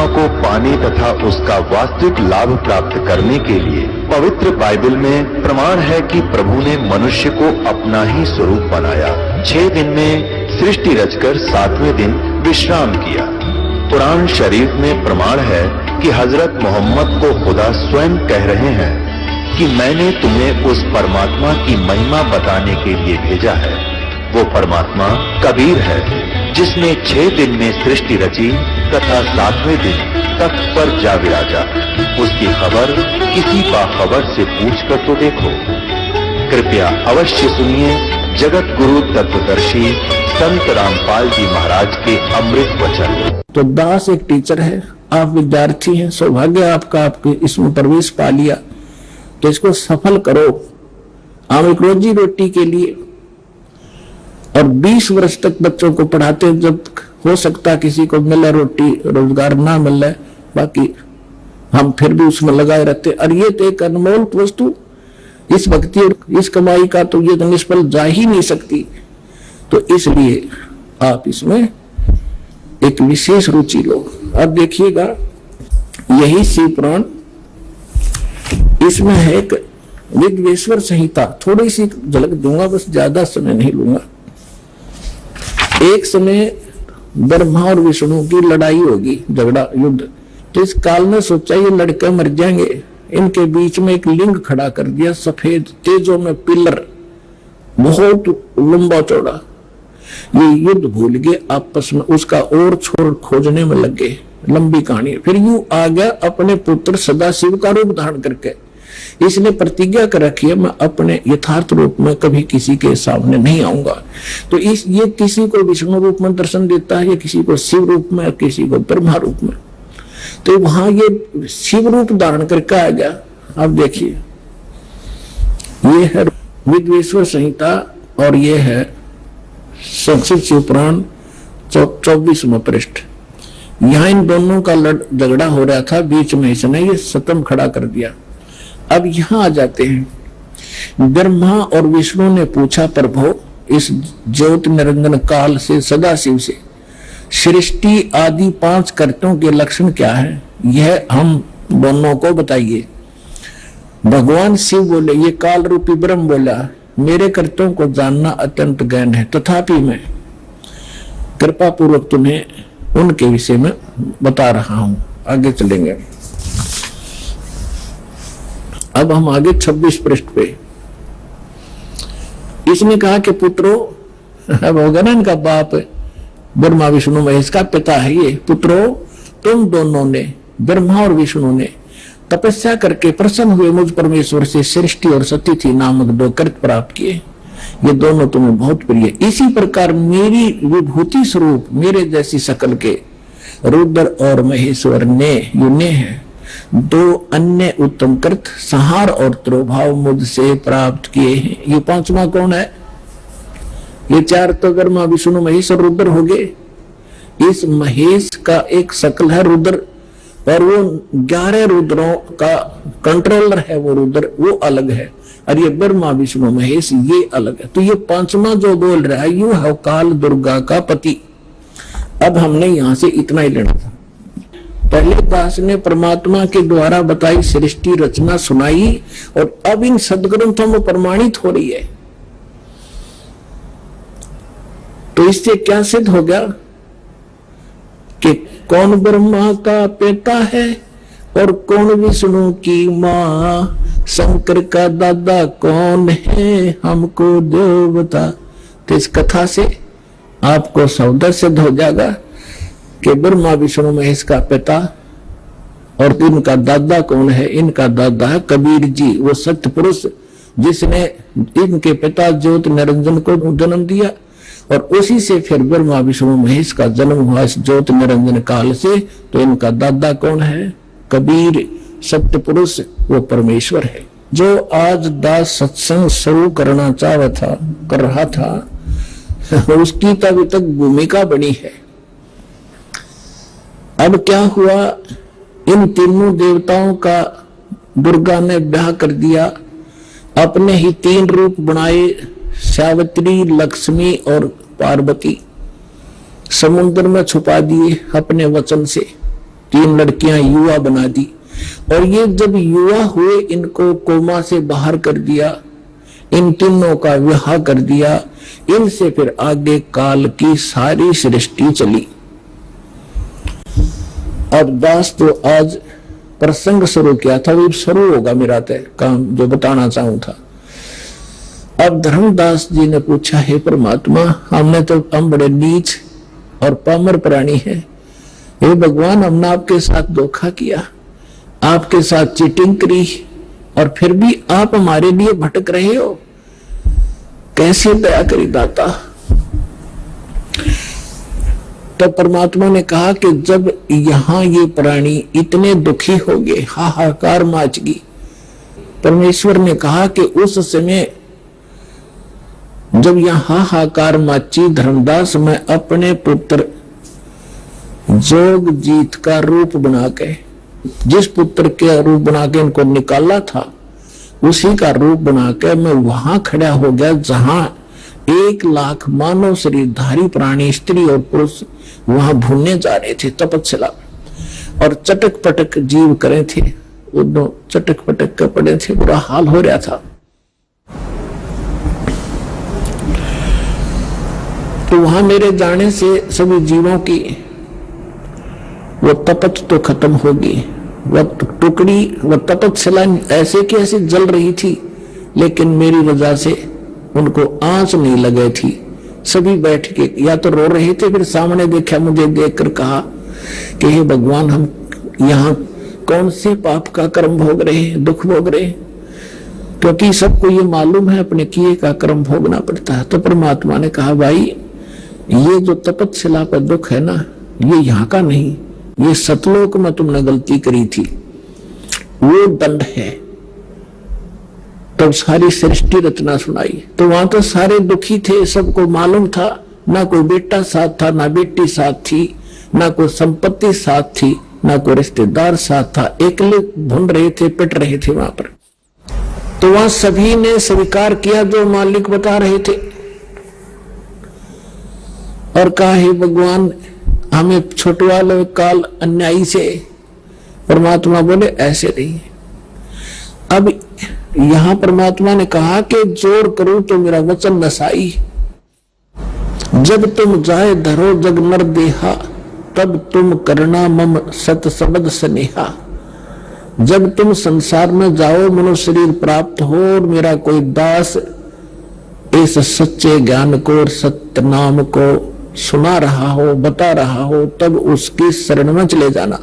परमात्मा को पाने तथा उसका वास्तविक लाभ प्राप्त करने के लिए पवित्र बाइबल में प्रमाण है कि प्रभु ने मनुष्य को अपना ही स्वरूप बनाया। 6 दिन में सृष्टि रचकर 7वें दिन विश्राम किया। कुरान शरीफ में प्रमाण है कि हजरत मोहम्मद को खुदा स्वयं कह रहे हैं कि मैंने तुम्हें उस परमात्मा की महिमा बताने के लिए भेजा है। वो परमात्मा कबीर है जिसने 6 दिन में सृष्टि रची तथा 7वें दिन तख्त पर जा विराजा। उसकी खबर किसी बाखबर से पूछ कर तो देखो। कृपया अवश्य सुनिए जगत गुरु तत्वदर्शी संत रामपाल जी महाराज के अमृत वचन। तो दास एक टीचर है, आप विद्यार्थी हैं, सौभाग्य आपका, आपके इसमें प्रवेश पा लिया, तो इसको सफल करो। आप एक रोजी रोटी के लिए और 20 वर्ष तक बच्चों को पढ़ाते, जब हो सकता किसी को मिले रोटी रोजगार ना मिले, बाकी हम फिर भी उसमें लगाए रहते। और ये तो एक अनमोल वस्तु, इस भक्ति और इस कमाई का तो ये तो निष्फल जा ही नहीं सकती। तो इसलिए आप इसमें एक विशेष रुचि लो। अब देखिएगा, यही शिव पुराण, इसमें है एक विद्वेश्वर संहिता, थोड़ी सी झलक दूंगा, बस ज्यादा समय नहीं लूंगा। एक समय ब्रह्मा और विष्णु की लड़ाई होगी, झगड़ा, युद्ध। तो इस काल में सोचा ये लड़के मर जाएंगे, इनके बीच में एक लिंग खड़ा कर दिया, सफेद तेजों में पिलर, बहुत लंबा चौड़ा। ये युद्ध भूल गए आपस में, उसका और छोर खोजने में लग गए। लंबी कहानी। फिर यूं आ गया अपने पुत्र सदाशिव का रूप धारण करके। इसने प्रतिज्ञा कर रखी है, मैं अपने यथार्थ रूप में कभी किसी के सामने नहीं आऊंगा। तो ये किसी को विष्णु रूप में दर्शन देता है, या किसी को शिव रूप में, किसी को ब्रह्मा रूप में। तो वहां ये शिव रूप धारण करके आ गया। अब देखिए, ये है विद्वेश्वर संहिता और ये है संस्कृत शिव पुराण 24वां पृष्ठ। यहां इन दोनों का झगड़ा हो रहा था, बीच में इसने ये सतम खड़ा कर दिया। अब यहां आ जाते हैं। ब्रह्मा और विष्णु ने पूछा, प्रभु इस ज्योति निरंजन काल से सदाशिव से सृष्टि आदि 5 कर्तों के लक्षण क्या है, यह हम दोनों को बताइए। भगवान शिव बोले, ये काल रूपी ब्रह्म बोला, मेरे कर्तों को जानना अत्यंत गहन है, तथापि मैं कृपा पूर्वक तुम्हें उनके विषय में बता रहा हूं। आगे चलेंगे। अब हम आगे 26 पृष्ठ पे। इसने कहा कि पुत्रों, अब होगा ना इनका बाप ब्रह्मा विष्णु महेश का पिता है ये, पुत्रों तुम दोनों ने, ब्रह्मा और विष्णु ने तपस्या करके प्रसन्न हुए मुझ परमेश्वर से सृष्टि और सतिथि नामक 2 कृत प्राप्त किए। ये दोनों तुम्हें बहुत प्रिय। इसी प्रकार मेरी विभूति स्वरूप मेरे जैसी शकल के रुद्र और महेश्वर ने, युने हैं, 2 अन्य उत्तम कृत संहार और त्रोभाव मुझसे प्राप्त किए हैं। ये 5वां कौन है? ये 4 तो ब्रह्मा विष्णु महेश और रुद्र हो गए। इस महेश का एक शकल है रुद्र, और वो 11 रुद्रों का कंट्रोलर है, वो रुद्र, वो अलग है। और ये ब्रह्मा विष्णु महेश ये अलग है। तो ये 5वां जो बोल रहा है, यू है काल दुर्गा का पति। अब हमने यहां से इतना ही लेना था। पहले दास ने परमात्मा के द्वारा बताई सृष्टि रचना सुनाई, और अब इन सदग्रंथों में प्रमाणित हो रही है। तो इससे क्या सिद्ध हो गया कि कौन ब्रह्मा का पिता है और कौन विष्णु की माँ, शंकर का दादा कौन है, हमको देव बता। तो इस कथा से आपको सौदा सिद्ध हो जाएगा कि ब्रह्मा विष्णु महेश का पिता और इनका दादा कौन है। इनका दादा है कबीर जी, वो सत्य पुरुष जिसने इनके पिता ज्योति निरंजन को जन्म दिया, और उसी से फिर ब्रह्मा विष्णु महेश का जन्म हुआ इस ज्योति निरंजन काल से। तो इनका दादा कौन है? कबीर, सत्य पुरुष, वो परमेश्वर है। जो आज दास सत्संग शुरू करना कर रहा था, उसकी तो अभी तक भूमिका बनी है। अब क्या हुआ, इन तीनों देवताओं का दुर्गा ने ब्याह कर दिया, अपने ही 3 रूप बनाए, सावित्री, लक्ष्मी और पार्वती। समुद्र में छुपा दिए अपने वचन से। 3 लड़कियां युवा बना दी, और ये जब युवा हुए इनको कोमा से बाहर कर दिया, इन तीनों का विवाह कर दिया। इनसे फिर आगे काल की सारी सृष्टि चली। अब दास तो आज प्रसंग शुरू किया था, वो शुरू होगा मेरा तय काम जो बताना चाहूं था। अब धर्मदास जी ने पूछा, हे परमात्मा, हम बड़े नीच और पामर प्राणी हैं। हे भगवान, हमने आपके साथ धोखा किया, आपके साथ चीटिंग करी, और फिर भी आप हमारे लिए भटक रहे हो। कैसे दया करी दाता। तो परमात्मा ने कहा कि जब यहां ये प्राणी इतने दुखी हो गए, हाहाकार मच गई, परमेश्वर ने कहा कि उस समय जब यहां हाहाकार मची, धर्मदास, मैं अपने पुत्र जोगजीत का रूप बना के, जिस पुत्र के रूप बना के इनको निकाला था, उसी का रूप बना के मैं वहां खड़ा हो गया जहां 1 लाख मानव शरीरधारी प्राणी, स्त्री और पुरुष वहां भूनने जा रहे थे तपस्या, और चटक पटक जीव करे थे, वो चटक पटक कर पड़े थे, बुरा हाल हो रहा था। तो वहां मेरे जाने से सभी जीवों की वो तपत तो खत्म होगी। वह टुकड़ी, वह तपस्या ऐसे की ऐसी जल रही थी, लेकिन मेरी वजह से उनको आंच नहीं लगे थी। सभी बैठ के या तो रो रहे थे, फिर सामने देखा, मुझे देखकर कहा कि हे भगवान, हम यहाँ कौन से पाप का कर्म भोग रहे हैं, दुख भोग रहे हैं, क्योंकि सबको ये मालूम है अपने किए का कर्म भोगना पड़ता है। तो परमात्मा ने कहा, भाई, ये जो तपस्या पर दुख है ना, ये यहाँ का नहीं, ये सतलोक में तुमने गलती करी थी, वो दंड है। तब सारी सृष्टि रचना सुनाई। तो वहां तो सारे दुखी थे, सबको मालूम था, ना कोई बेटा साथ था, ना बेटी साथ थी, ना कोई संपत्ति साथ थी, ना कोई रिश्तेदार साथ था, अकेले भून रहे थे, पिट रहे थे वहां पर। तो वहां सभी ने स्वीकार किया जो मालिक बता रहे थे, और कहा, हे भगवान, हमें छुटवा लो काल अन्यायी से। परमात्मा बोले, ऐसे नहीं। अब यहां परमात्मा ने कहा कि जोर करूं तो मेरा वचन नसाई, जब तुम जाए धरो जग नर देहा, तब तुम करना मम सत सबद स्नेहा। जब तुम संसार में जाओ, मनुष्य शरीर प्राप्त हो, और मेरा कोई दास इस सच्चे ज्ञान को और सत्य नाम को सुना रहा हो, बता रहा हो, तब उसकी शरण में चले जाना,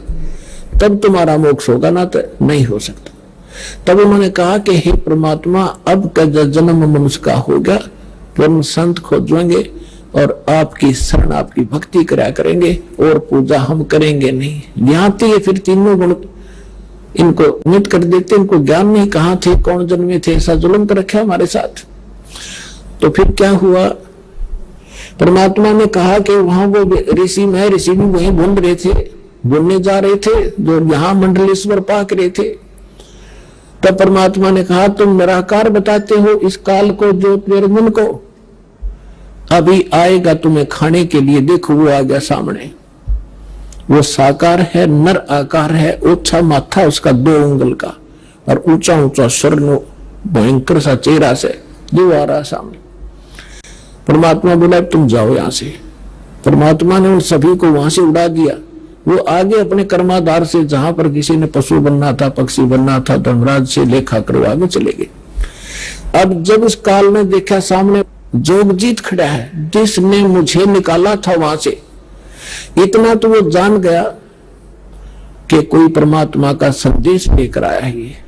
तब तुम्हारा मोक्ष होगा, ना तो नहीं हो सकता। तब उन्होंने कहा कि हे परमात्मा, अब का जन्म मनुष्य का हो गया, तो हम संत खोजेंगे और आपकी शरण, आपकी भक्ति करा करेंगे, और पूजा हम करेंगे नहीं। यहाँ तो ये फिर तीनों गुण इनको मिट कर देते, इनको ज्ञान नहीं, कहाँ थे, कौन जन्मे थे, ऐसा जुल्म कर रखा हमारे साथ। तो फिर क्या हुआ, परमात्मा ने कहा कि वहां वो ऋषि में, ऋषि भी वहीं भून रहे थे, भूनने जा रहे थे, जो यहाँ मंडलेश्वर पाक रहे थे। तब परमात्मा ने कहा, तुम निराकार बताते हो इस काल को, ज्योत निरंजन को, अभी आएगा तुम्हें खाने के लिए, देखो वो आ गया सामने। वो साकार है, नर आकार है, ऊंचा माथा उसका 2 उंगल का, और ऊंचा ऊंचा स्वर्ण भयंकर सा चेहरा से जो आ रहा सामने। परमात्मा बोला, तुम जाओ यहां से। परमात्मा ने उन सभी को वहां से उड़ा दिया। वो आगे अपने कर्माधार से, जहां पर किसी ने पशु बनना था, पक्षी बनना था, धर्मराज से लेखा करवा के चले गए। अब जब इस काल में देखा सामने जोगजीत खड़ा है, जिसने मुझे निकाला था वहां से, इतना तो वो जान गया कि कोई परमात्मा का संदेश लेकर आया है।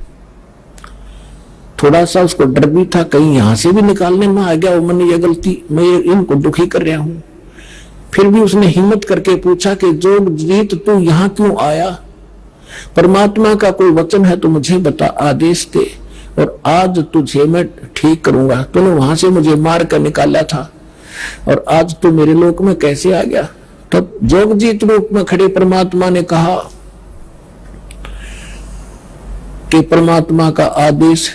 थोड़ा सा उसको डर भी था, कहीं यहां से भी निकालने में आ गया, वो मैंने ये गलती, मैं इनको दुखी कर रहा हूं। फिर भी उसने हिम्मत करके पूछा कि जोगजीत, तू यहां क्यों आया? परमात्मा का कोई वचन है तो मुझे बता, आदेश दे, और आज तुझे मैं ठीक करूंगा। तूने वहां से मुझे मार कर निकाला था, और आज तू मेरे लोक में कैसे आ गया? तब जोगजीत रूप में खड़े परमात्मा ने कहा कि परमात्मा का आदेश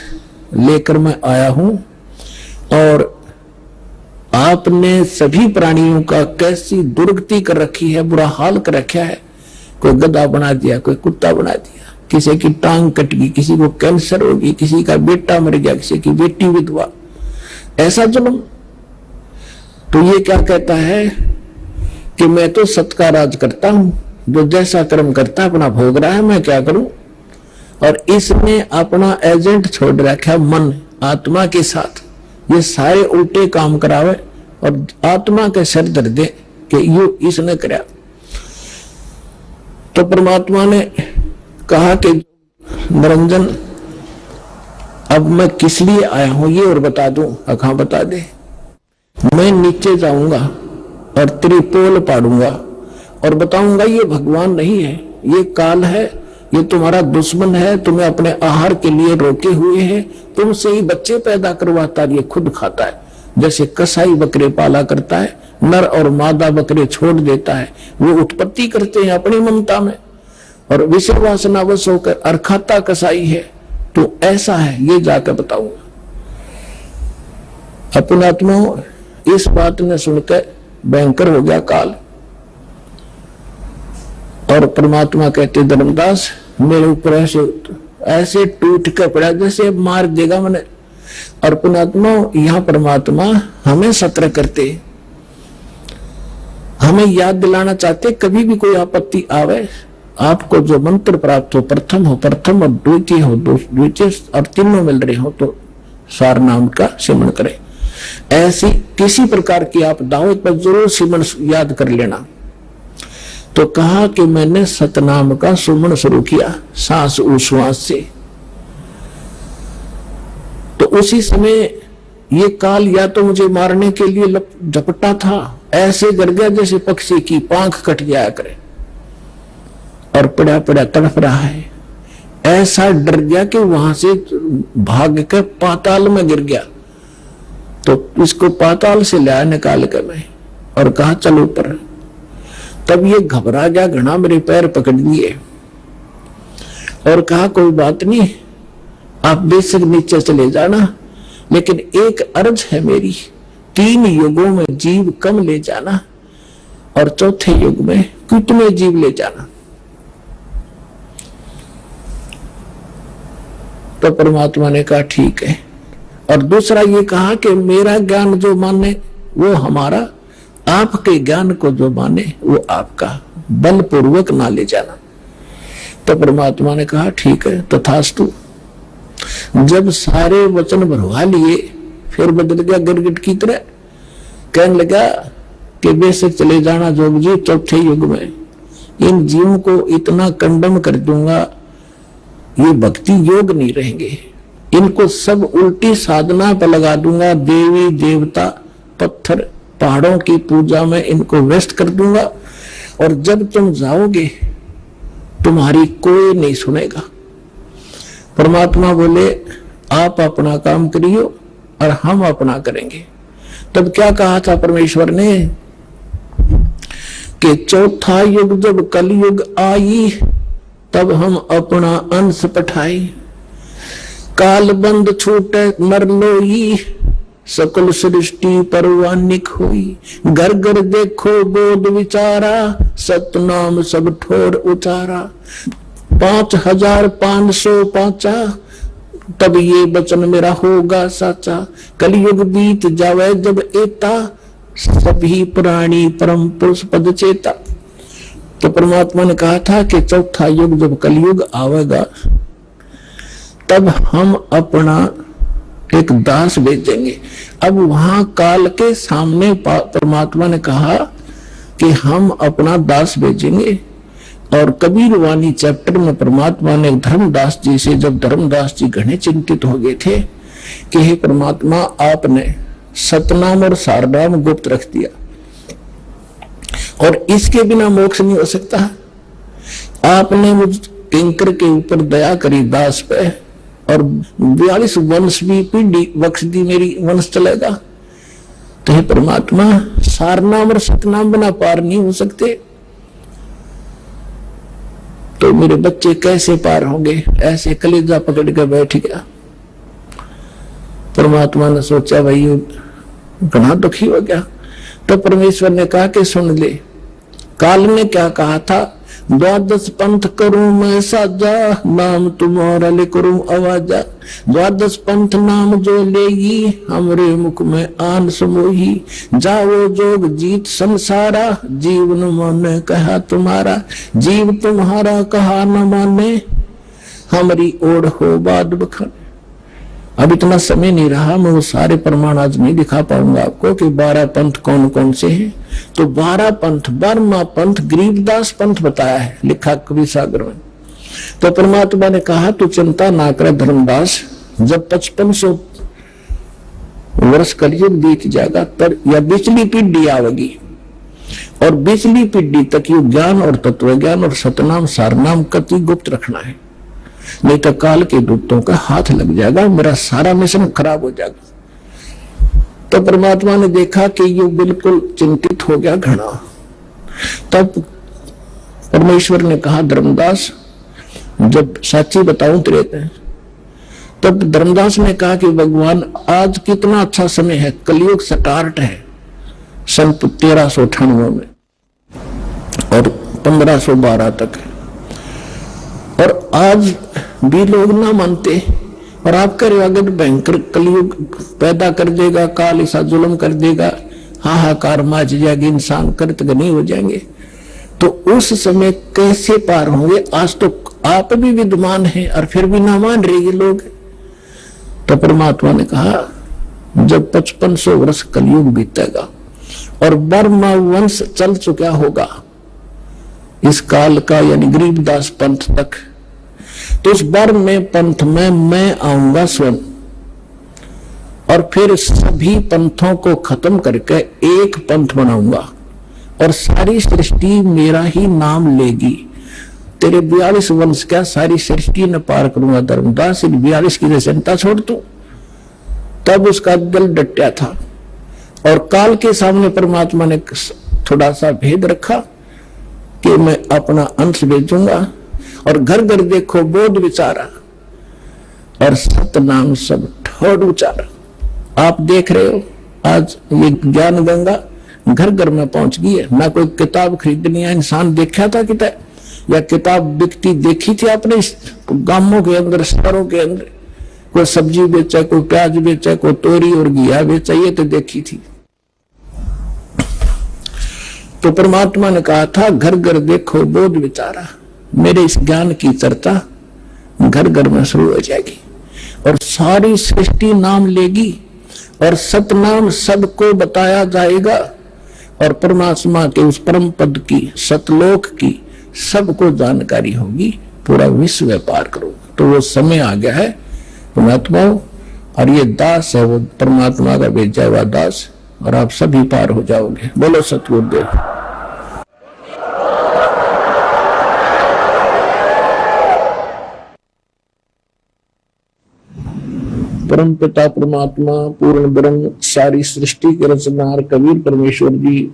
लेकर मैं आया हूं, और आपने सभी प्राणियों का कैसी दुर्गति कर रखी है, बुरा हाल कर रखा है। कोई गधा बना दिया, कोई कुत्ता बना दिया, किसी की टांग कट गई, किसी को कैंसर हो गई, किसी का बेटा मर गया, किसी की बेटी विधवा, ऐसा जुल्म। तो ये क्या कहता है कि मैं तो सत का राज करता हूं, जो जैसा कर्म करता अपना भोग रहा है, मैं क्या करूं। और इसने अपना एजेंट छोड़ रखा मन आत्मा के साथ, ये सारे उल्टे काम करावे और आत्मा के सर दर दे कि ये इसने कराया। तो परमात्मा ने कहा कि निरंजन अब मैं किस लिए आया हूं ये और बता दूं। अखा बता दे। मैं नीचे जाऊंगा और त्रिपोल पाड़ूंगा और बताऊंगा ये भगवान नहीं है, ये काल है, ये तुम्हारा दुश्मन है, तुम्हें अपने आहार के लिए रोके हुए है, तुमसे ही बच्चे पैदा करवाता है, ये खुद खाता है। जैसे कसाई बकरे पाला करता है, नर और मादा बकरे छोड़ देता है, वो उत्पत्ति करते हैं अपनी ममता में और विषय वासनावश होकर, और खाता कसाई है। तो ऐसा है, ये जाकर बताऊंगा। अपने आत्मा इस बात ने सुनकर भयंकर हो गया काल, और परमात्मा कहते धर्मदास मेरे ऊपर ऐसे टूट कर पड़ा जैसे मार देगा मैंने। और पुणात्मा यहां परमात्मा हमें सत्र करते, हमें याद दिलाना चाहते, कभी भी कोई आपत्ति आवे, आपको जो मंत्र प्राप्त हो, प्रथम हो प्रथम और द्वितीय हो द्वितीय और तीनों मिल रहे हो तो सार नाम का सिमरण करें। ऐसी किसी प्रकार की आप दावत पर जरूर सिमरण याद कर लेना। तो कहा कि मैंने सतनाम का सुमन शुरू किया सांस उश्वास से। तो उसी समय ये काल या तो मुझे मारने के लिए झपटा था, ऐसे गिर गया जैसे पक्षी की पांख कट जाया करे और पड़ा पड़ा तड़प रहा है। ऐसा डर गया कि वहां से भाग कर पाताल में गिर गया। तो इसको पाताल से लाया निकाल कर मैं और कहा चलो ऊपर। तब ये घबरा गया, घना मेरे पैर पकड़ लिए और कहा कोई बात नहीं, आप बेशक नीचे चले जाना, लेकिन एक अर्ज है मेरी, 3 युगों में जीव कम ले जाना और चौथे युग में कितने जीव ले जाना। तो परमात्मा ने कहा ठीक है। और दूसरा ये कहा कि मेरा ज्ञान जो माने वो हमारा, आपके ज्ञान को जो माने वो आपका, बलपूर्वक ना ले जाना। तो परमात्मा ने कहा ठीक है तथास्तु। जब सारे वचन भरवा लिए फिर बदल गया गिरगिट की तरह, कहने लगा कि बेशक चले जाना जोग जी, चौथे युग में इन जीवों को इतना कंडम कर दूंगा, ये भक्ति योग नहीं रहेंगे, इनको सब उल्टी साधना पर लगा दूंगा, देवी देवता पत्थर पहाड़ों की पूजा में इनको व्यस्त कर दूंगा, और जब तुम जाओगे तुम्हारी कोई नहीं सुनेगा। परमात्मा बोले आप अपना काम करियो और हम अपना करेंगे। तब क्या कहा था परमेश्वर ने कि चौथा युग जब कलयुग आई तब हम अपना अंश पठाई, काल बंद छूटे नर लोई, सकल सृष्टि परवानिक हुई, घर घर देखो बोध विचारा, सतनाम सब ठोर उचारा। 5505 तब ये वचन मेरा होगा साचा, कलयुग बीत जावे जब एता, सभी प्राणी परम पुरुष पद चेता। तो परमात्मा ने कहा था कि चौथा युग जब कलयुग आवेगा तब हम अपना एक दास भेजेंगे। अब वहां काल के सामने परमात्मा ने कहा कि हम अपना दास भेजेंगे। और कबीर वाणी चैप्टर में परमात्मा ने धर्मदास जी से, जब धर्मदास जी घने चिंतित हो गए थे कि हे परमात्मा आपने सतनाम और सारनाम गुप्त रख दिया और इसके बिना मोक्ष नहीं हो सकता, आपने मुझ किंकर के ऊपर दया करी दास पे और 42 वंश भी पीढ़ी बख्श दी, मेरी वंश चलेगा। तो हे परमात्मा सारनाम और सतनाम बिना पार नहीं हो सकते, तो मेरे बच्चे कैसे पार होंगे। ऐसे कलेजा पकड़ कर बैठ गया। परमात्मा ने सोचा भाई घना दुखी हो गया। तो परमेश्वर ने कहा कि सुन ले, काल ने क्या कहा था, द्वादश पंथ करूं मैं साजा, नाम तुम्हारा ले करूं आवाजा। द्वादश पंथ नाम जो लेगी, हमरे मुख में आन समोही। जाओ जोग जीत संसारा, जीवन माने कहा तुम्हारा। जीव तुम्हारा कहा न माने, हमारी ओढ़ हो बाद बखाने। अब इतना समय नहीं रहा, मैं वो सारे प्रमाण आज नहीं दिखा पाऊंगा आपको कि 12 पंथ कौन कौन से हैं। तो 12 पंथ, बर्मा पंथ, गरीबदास पंथ बताया है, लिखा कवि सागर में। तो परमात्मा ने कहा तू चिंता ना कर धर्मदास, जब 5500 वर्ष कलयुग बीत जाएगा पर यह बिचली पीढ़ी आवेगी, और बिचली पीढ़ी तक ये ज्ञान और तत्व ज्ञान और सतनाम सारनाम कति गुप्त रखना है, नहीं तो काल के दूतों का हाथ लग जाएगा, मेरा सारा मिशन खराब हो जाएगा। तो परमात्मा ने देखा कि ये बिल्कुल चिंतित हो गया घना। तब परमेश्वर ने कहा धर्मदास जब साची बताऊं तेरे को। तब धर्मदास ने कहा कि भगवान आज कितना अच्छा समय है, कलयुग स्टार्ट है सन 1398 में और 1512 तक है, और आज भी लोग ना मानते, और आप कह रहे हो अगर भयंकर कलयुग पैदा कर देगा, काल ऐसा जुल्म कर देगा, हाहाकार मच जाएगी, इंसान कृतघ्न हो जाएंगे, तो उस समय कैसे पार होंगे। आज तो आप भी विद्वान हैं और फिर भी ना मान रहे ये लोग। तो परमात्मा ने कहा जब 5500 वर्ष कलयुग बीतेगा और बर्मा वंश चल चुका होगा इस काल का, यानी गरीबदास पंथ तक, तो उस बर्म में पंथ में मैं आऊंगा स्वयं, और फिर सभी पंथों को खत्म करके एक पंथ बनाऊंगा और सारी सृष्टि मेरा ही नाम लेगी। तेरे 42 वंश का सारी सृष्टि ने पार करूंगा धर्मदास, 42 की चिंता छोड़ तू। तब उसका दिल डटा था, और काल के सामने परमात्मा ने थोड़ा सा भेद रखा कि मैं अपना अंश भेजूंगा, और घर घर देखो बोध विचारा, और सतनाम सब ठोड़ उचारा। आप देख रहे हो आज ये ज्ञान गंगा घर घर में पहुंच गई है। ना कोई किताब खरीदनी है, इंसान देखा था किताब, या किताब बिकती देखी थी आपने गांवों के अंदर, शहरों के अंदर? कोई सब्जी बेचा, कोई प्याज बेचा, कोई तोरी और घिया बेचा, ये तो देखी थी। तो परमात्मा ने कहा था घर घर देखो बोध विचारा, मेरे इस ज्ञान की चर्चा घर घर में शुरू हो जाएगी, और सारी सृष्टि नाम लेगी, और सतनाम सबको बताया जाएगा, और परमात्मा के उस परम पद की, सतलोक की सबको जानकारी होगी, पूरा विश्व व्यापार करो। तो वो समय आ गया है परमात्मा, और ये दास है वो परमात्मा का भेजा हुआ दास, और आप सभी पार हो जाओगे। बोलो सतगुरुदेव। परम पिता परमात्मा पूर्ण ब्रह्म सारी सृष्टि के रचनार कबीर परमेश्वर जी,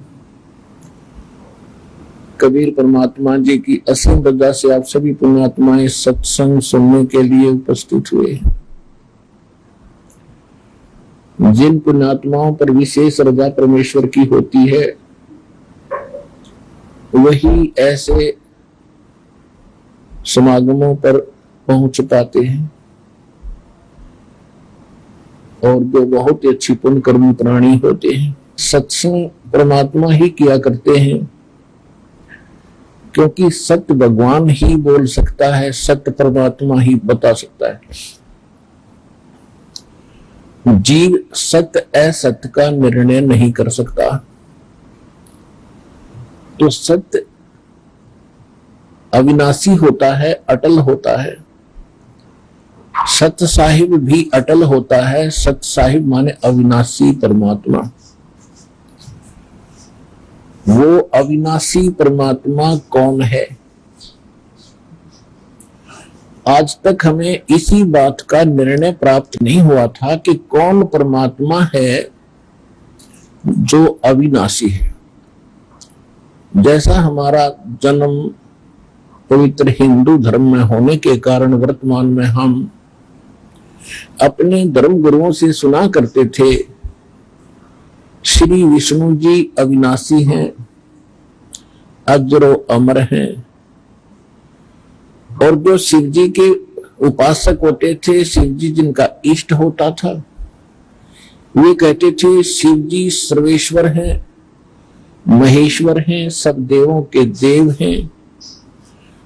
कबीर परमात्मा जी की असीम वजह से आप सभी पुण्यात्माएं सत्संग सुनने के लिए उपस्थित हुए। जिन पुण्यात्माओं पर विशेष रजा परमेश्वर की होती है वही ऐसे समागमों पर पहुंच पाते हैं, और जो बहुत ही अच्छी पुण्य कर्मी प्राणी होते हैं सत्संग परमात्मा ही किया करते हैं, क्योंकि सत्य भगवान ही बोल सकता है, सत्य परमात्मा ही बता सकता है। जीव सत्य असत्य का निर्णय नहीं कर सकता, तो सत्य अविनाशी होता है, अटल होता है। सत्य साहिब भी अटल होता है। सत्य साहिब माने अविनाशी परमात्मा। वो अविनाशी परमात्मा कौन है? आज तक हमें इसी बात का निर्णय प्राप्त नहीं हुआ था कि कौन परमात्मा है जो अविनाशी है। जैसा हमारा जन्म पवित्र हिंदू धर्म में होने के कारण वर्तमान में हम अपने धर्म गुरुओं से सुना करते थे श्री विष्णु जी अविनाशी हैं, अजरो अमर हैं, और जो शिव जी के उपासक होते थे, शिव जी जिनका इष्ट होता था, वे कहते थे शिव जी सर्वेश्वर हैं, महेश्वर हैं, सब देवों के देव हैं,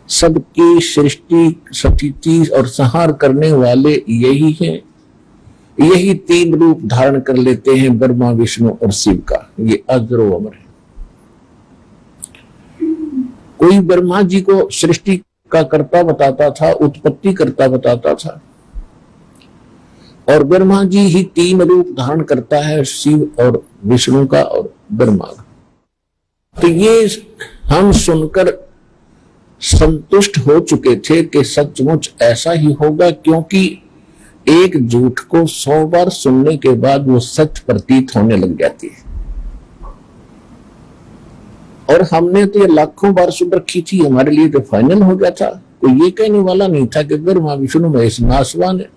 सबकी सृष्टि स्थिति और संहार करने वाले यही हैं। यही तीन रूप धारण कर लेते हैं ब्रह्मा विष्णु और शिव का, ये अजरो अमर है। कोई ब्रह्मा जी को सृष्टि का कर्ता बताता था, उत्पत्ति कर्ता बताता था, और ब्रह्मा जी ही तीन रूप धारण करता है, शिव और विष्णु का और ब्रह्मा का। तो ये हम सुनकर संतुष्ट हो चुके थे कि सचमुच ऐसा ही होगा, क्योंकि एक झूठ को 100 बार सुनने के बाद वो सच प्रतीत होने लग जाती है। और हमने तो ये लाखों बार सुन रखी थी, हमारे लिए तो फाइनल हो गया था। कोई ये कहने वाला नहीं था कि ब्रह्मा विष्णु महेश नासवान है।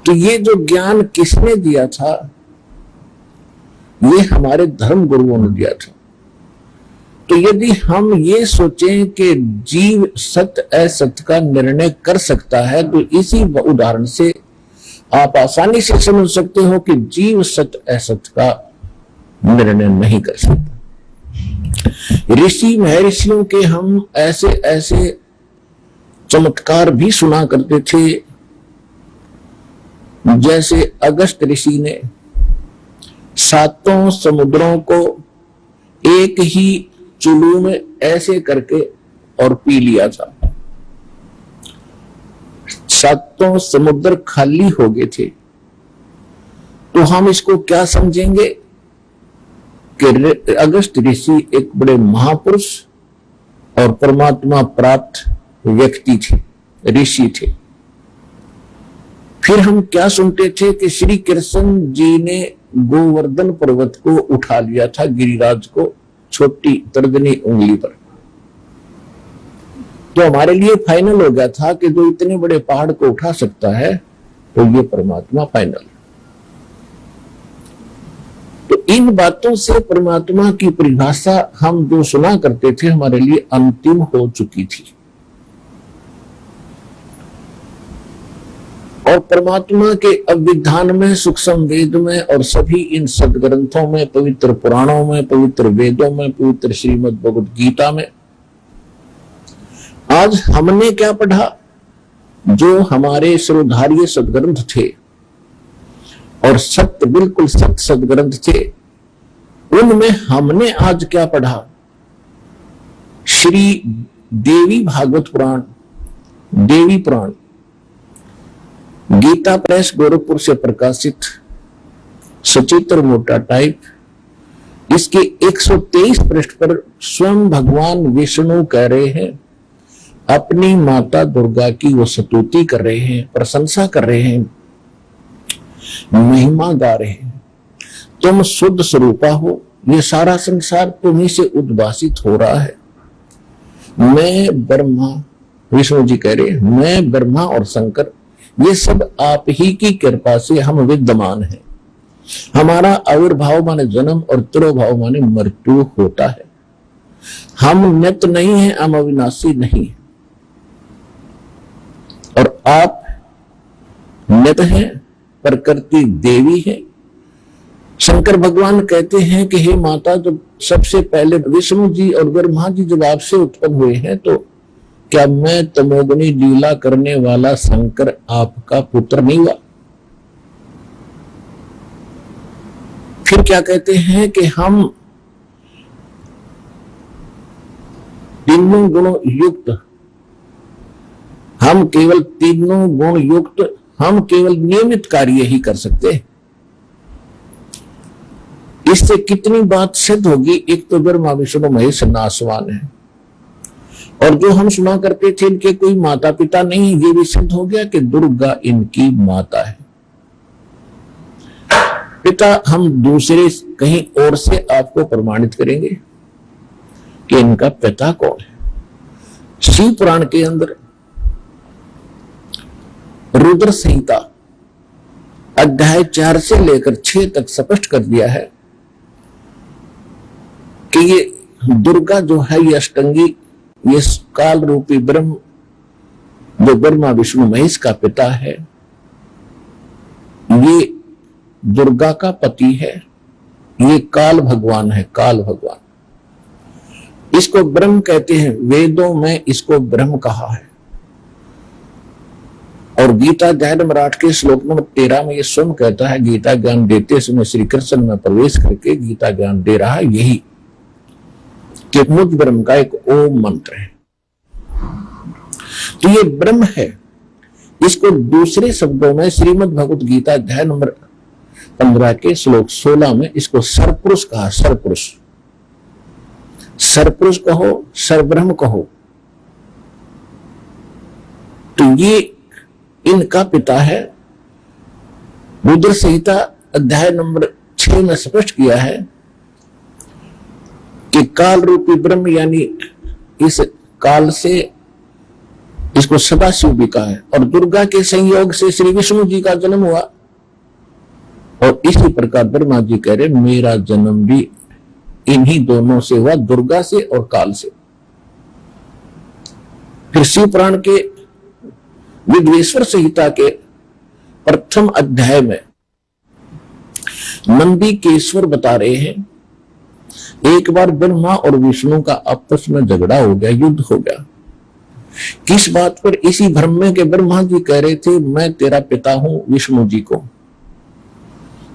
तो ये जो ज्ञान किसने दिया था? ये हमारे धर्म गुरुओं ने दिया था। तो यदि हम ये सोचें कि जीव सत्य असत्य का निर्णय कर सकता है, तो इसी उदाहरण से आप आसानी से समझ सकते हो कि जीव सत्य असत्य का निर्णय नहीं कर सकता। ऋषि महर्षियों के हम ऐसे ऐसे चमत्कार भी सुना करते थे, जैसे अगस्त ऋषि ने 7 समुद्रों को एक ही चुल्लू में ऐसे करके और पी लिया था। 7 समुद्र खाली हो गए थे। तो हम इसको क्या समझेंगे कि अगस्त ऋषि एक बड़े महापुरुष और परमात्मा प्राप्त व्यक्ति थे, ऋषि थे। फिर हम क्या सुनते थे कि श्री कृष्ण जी ने गोवर्धन पर्वत को उठा लिया था, गिरिराज को, छोटी तर्जनी उंगली पर। तो हमारे लिए फाइनल हो गया था कि जो इतने बड़े पहाड़ को उठा सकता है तो ये परमात्मा फाइनल। तो इन बातों से परमात्मा की परिभाषा हम जो सुना करते थे हमारे लिए अंतिम हो चुकी थी। और परमात्मा के अभिधान में, सूक्ष्म वेद में और सभी इन सदग्रंथों में, पवित्र पुराणों में, पवित्र वेदों में, पवित्र श्रीमद् भगवद गीता में आज हमने क्या पढ़ा? जो हमारे सर्वधार्य सदग्रंथ थे और सत्य, बिल्कुल सत्य सदग्रंथ थे, उनमें हमने आज क्या पढ़ा? श्री देवी भागवत पुराण, देवी पुराण, गीता प्रेस गोरखपुर से प्रकाशित, सचित्र मोटा टाइप। इसके 123 पृष्ठ पर स्वयं भगवान विष्णु कह रहे हैं, अपनी माता दुर्गा की वो स्तुति कर रहे हैं, प्रशंसा कर रहे हैं, महिमा गा रहे हैं। तुम शुद्ध स्वरूपा हो, ये सारा संसार तुम्ही से उद्भासित हो रहा है। मैं ब्रह्मा, विष्णु जी कह रहे हैं, मैं ब्रह्मा और शंकर, ये सब आप ही की कृपा से हम विद्यमान हैं। हमारा आविर्भाव माने जन्म और तिरोभाव माने मृत्यु होता है। हम नित्य नहीं है, हम अविनाशी नहीं है। और आप नित्य हैं, प्रकृति देवी है। शंकर भगवान कहते हैं कि हे माता, जब सबसे पहले विष्णु जी और ब्रह्मा जी जब आपसे उत्पन्न हुए हैं, तो क्या मैं तमोगुणी लीला करने वाला शंकर आपका पुत्र नहीं हुआ? फिर क्या कहते हैं कि हम तीनों गुणों युक्त, हम केवल तीनों गुण युक्त, हम केवल नियमित कार्य ही कर सकते हैं। इससे कितनी बात सिद्ध होगी? एक तो ब्रह्मा विष्णु महेश नासवान है, और जो हम सुना करते थे इनके कोई माता पिता नहीं, ये भी सिद्ध हो गया कि दुर्गा इनकी माता है। पिता हम दूसरे कहीं और से आपको प्रमाणित करेंगे कि इनका पिता कौन है। शिव पुराण के अंदर रुद्र संहिता अध्याय 4 से लेकर 6 तक स्पष्ट कर दिया है कि ये दुर्गा जो है, ये अष्टंगी, ये काल रूपी ब्रह्म, जो ब्रह्मा विष्णु महेश का पिता है, ये दुर्गा का पति है, ये काल भगवान है, काल भगवान। इसको ब्रह्म कहते हैं, वेदों में इसको ब्रह्म कहा है। और गीता अध्याय नंबर 8 के श्लोक नंबर 13 में ये स्वयं कहता है, गीता ज्ञान देते समय श्री कृष्ण में प्रवेश करके गीता ज्ञान दे रहा है यही कि मुझ ब्रह्म का एक ओम मंत्र है। तो ये ब्रह्म है। इसको दूसरे शब्दों में श्रीमद् भगवत गीता अध्याय नंबर 15 के श्लोक 16 में इसको सरपुरुष कहा। सरपुरुष, सरपुरुष कहो, सरब्रह्म कहो। तो ये इनका पिता है। रुद्र संहिता अध्याय नंबर 6 में स्पष्ट किया है कि काल रूपी ब्रह्म, यानी इस काल से इसको सदाशिव भी कहा है। और दुर्गा के संयोग से श्री विष्णु जी का जन्म हुआ। और इसी प्रकार ब्रह्मा जी कह रहे मेरा जन्म भी इन्हीं दोनों से हुआ, दुर्गा से और काल से। फिर शिव पुराण के विद्वेश्वर संहिता के प्रथम अध्याय में नंदी केश्वर बता रहे हैं, एक बार ब्रह्मा और विष्णु का आपस में झगड़ा हो गया, युद्ध हो गया। किस बात पर? इसी भ्रम में के ब्रह्मा जी कह रहे थे मैं तेरा पिता हूं विष्णु जी को,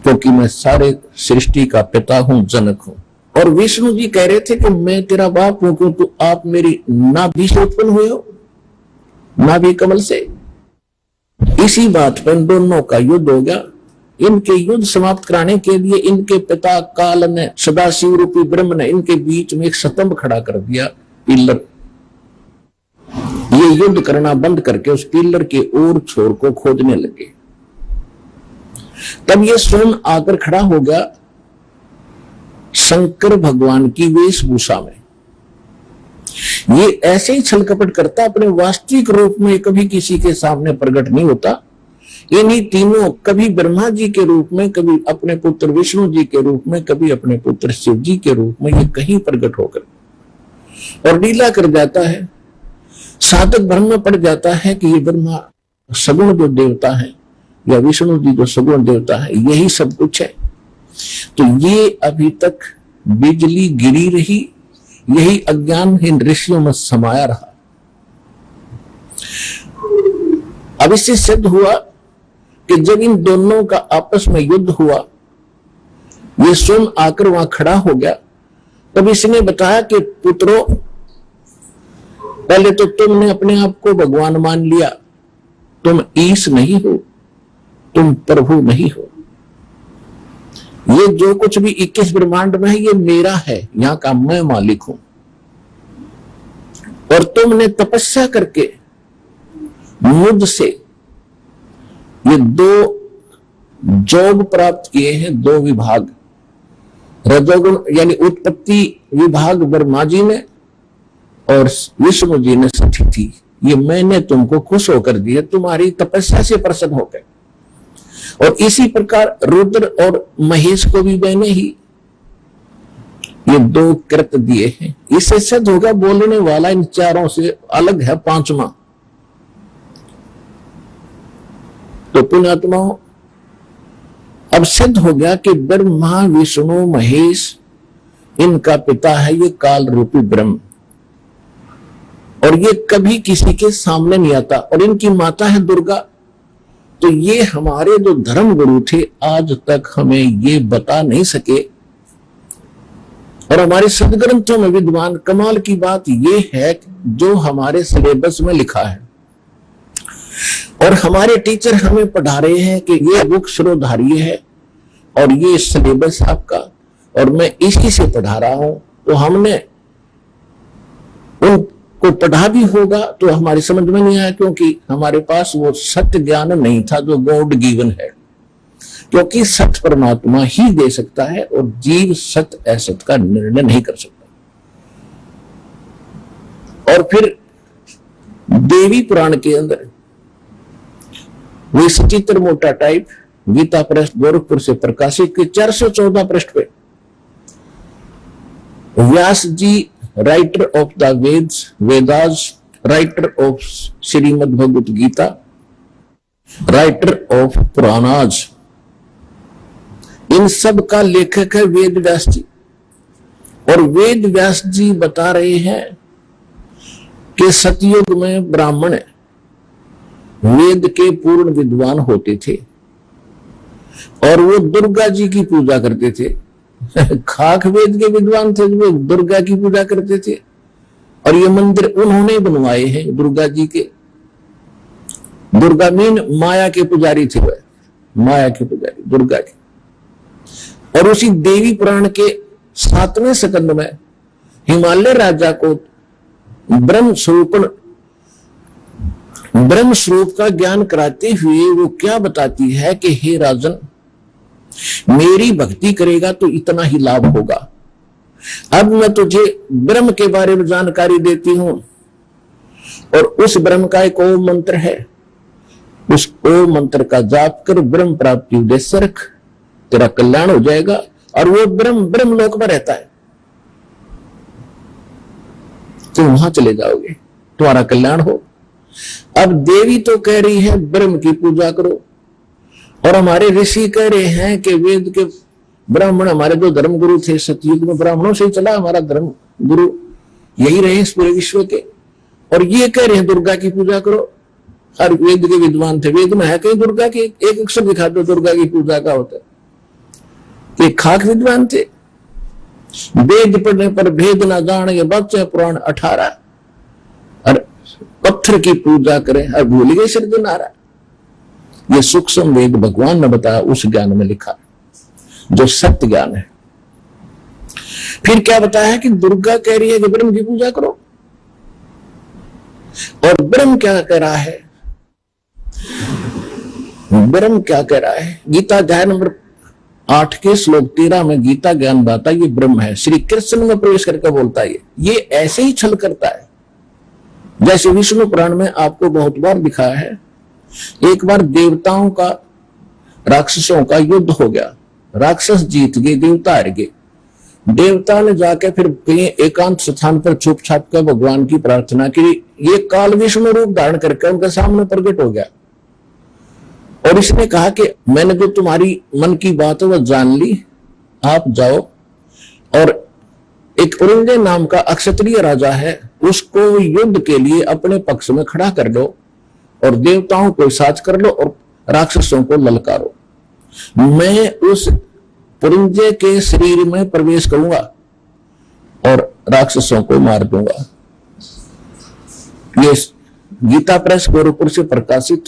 क्योंकि मैं सारे सृष्टि का पिता हूं, जनक हूं। और विष्णु जी कह रहे थे कि मैं तेरा बाप हूं, क्यों तो आप मेरी नाभि से उत्पन्न हुए हो, नाभि कमल से। इसी बात पर दोनों का युद्ध हो गया। इनके युद्ध समाप्त कराने के लिए इनके पिता काल ने, सदाशिव रूपी ब्रह्म ने, इनके बीच में एक स्तंभ खड़ा कर दिया, पिलर। ये युद्ध करना बंद करके उस पिलर के और छोर को खोदने लगे। तब ये स्वयं आकर खड़ा हो गया शंकर भगवान की वेशभूषा में। ये ऐसे ही छल कपट करता, अपने वास्तविक रूप में कभी किसी के सामने प्रकट नहीं होता। इन्हीं तीनों, कभी ब्रह्मा जी के रूप में, कभी अपने पुत्र विष्णु जी के रूप में, कभी अपने पुत्र शिव जी के रूप में, ये कहीं प्रकट होकर और लीला कर जाता है। साधक भ्रम में पड़ जाता है कि ये ब्रह्मा सगुण जो देवता है या विष्णु जी जो सगुण देवता है, यही सब कुछ है। तो ये अभी तक बिजली गिरी रही, यही अज्ञान इन ऋषियों में समाया रहा। अब इससे सिद्ध हुआ कि जब इन दोनों का आपस में युद्ध हुआ, ये स्वयं आकर वहां खड़ा हो गया। तब इसने बताया कि पुत्रों, पहले तो तुमने अपने आप को भगवान मान लिया, तुम ईश नहीं हो, तुम प्रभु नहीं हो। ये जो कुछ भी 21 ब्रह्मांड में है ये मेरा है, यहां का मैं मालिक हूं। और तुमने तपस्या करके मुझसे ये 2 जोग प्राप्त किए हैं, 2 विभाग। रजोगुण यानी उत्पत्ति विभाग ब्रह्मा जी ने और विष्णु जी ने स्थिति, ये मैंने तुमको खुश होकर दिया, तुम्हारी तपस्या से प्रसन्न हो गए। और इसी प्रकार रुद्र और महेश को भी मैंने ही ये 2 कृत दिए हैं। इससे सिद्ध होगा बोलने वाला इन चारों से अलग है, 5वां। तो पुण्यात्माओं, अब सिद्ध हो गया कि ब्रह्मा विष्णु महेश इनका पिता है ये काल रूपी ब्रह्म, और ये कभी किसी के सामने नहीं आता। और इनकी माता है दुर्गा। तो ये हमारे जो धर्म गुरु थे आज तक हमें ये बता नहीं सके। और हमारे सदग्रंथों में विद्वान, कमाल की बात ये है जो हमारे सिलेबस में लिखा है और हमारे टीचर हमें पढ़ा रहे हैं कि ये बुक शिरोधार्य है और ये सिलेबस आपका, और मैं इसी से पढ़ा रहा हूं। तो हमने उनको पढ़ा भी होगा तो हमारी समझ में नहीं आया, क्योंकि हमारे पास वो सत्य ज्ञान नहीं था जो गॉड गिवन है। क्योंकि सत्य परमात्मा ही दे सकता है और जीव सत्य असत्य का निर्णय नहीं कर सकता। और फिर देवी पुराण के अंदर वे सचित्र मोटा टाइप गीता प्रेस गोरखपुर से प्रकाशित के 414 पृष्ठ पे Vyas ji writer of the Vedas, writer of Shrimad Bhagwat Gita, writer of Puranas, इन सब का लेखक है वेद व्यास जी। और वेद व्यास जी बता रहे हैं कि सतयुग में ब्राह्मण वेद के पूर्ण विद्वान होते थे और वो दुर्गा जी की पूजा करते थे। खाक वेद के विद्वान थे, वो दुर्गा की पूजा करते थे। और ये मंदिर उन्होंने बनवाए हैं दुर्गा जी के। दुर्गा मीन माया के पुजारी थे, वह माया के पुजारी दुर्गा के। और उसी देवी पुराण के 7वें स्कंद में हिमालय राजा को ब्रह्म स्वरूप का ज्ञान कराते हुए वो क्या बताती है कि हे राजन, मेरी भक्ति करेगा तो इतना ही लाभ होगा। अब मैं तुझे ब्रह्म के बारे में जानकारी देती हूं और उस ब्रह्म का एक ओम मंत्र है, उस ओम मंत्र का जाप कर ब्रह्म प्राप्ति उद्देश्य रख, तेरा कल्याण हो जाएगा। और वो ब्रह्म लोक में रहता है, तो वहां चले जाओगे, तुम्हारा कल्याण हो। अब देवी तो कह रही है ब्रह्म की पूजा करो और हमारे ऋषि कह रहे हैं कि वेद के ब्राह्मण हमारे जो धर्म गुरु थे सतयुग में ब्राह्मणों से चला हमारा धर्म गुरु, यही रहे इस पूरे विश्व के। और ये कह रहे हैं दुर्गा की पूजा करो। हर वेद के विद्वान थे, वेद में है कहीं दुर्गा की एक अक्षर दिखा दो दुर्गा की पूजा का होता है। ये खाक विद्वान थे, वेद पढ़ने पर भेद ना जाने बच्चे पुराण 18 और पत्थर की पूजा करें और भूल गए सिरदनारा। ये सूक्ष्म वेद भगवान ने बताया, उस ज्ञान में लिखा जो सत्य ज्ञान है। फिर क्या बताया है कि दुर्गा कह रही है कि ब्रह्म की पूजा करो। और ब्रह्म क्या कह रहा है, ब्रह्म क्या कह रहा है? गीता अध्याय नंबर 8 के श्लोक 13 में गीता ज्ञान बाता ये ब्रह्म है। श्री कृष्ण में प्रवेश करके बोलता है ये ऐसे ही छल करता है जैसे विष्णु पुराण में आपको बहुत बार दिखाया है। एक बार देवताओं का राक्षसों का युद्ध हो गया, राक्षस जीत गए, देवता हार गए। देवता ने जाके फिर कहीं एकांत स्थान पर छुप छाप कर भगवान की प्रार्थना की। ये काल विष्णु रूप धारण करके उनके सामने प्रकट हो गया और इसने कहा कि मैंने जो तुम्हारी मन की बात है वह जान ली, आप जाओ और एक पुरंजय नाम का अक्षत्रिय राजा है उसको युद्ध के लिए अपने पक्ष में खड़ा कर लो और देवताओं को साथ कर लो और राक्षसों को ललकारो। मैं उस पुरंजय के शरीर में प्रवेश करूंगा और राक्षसों को मार दूंगा। ये गीता प्रेस गोरखपुर से प्रकाशित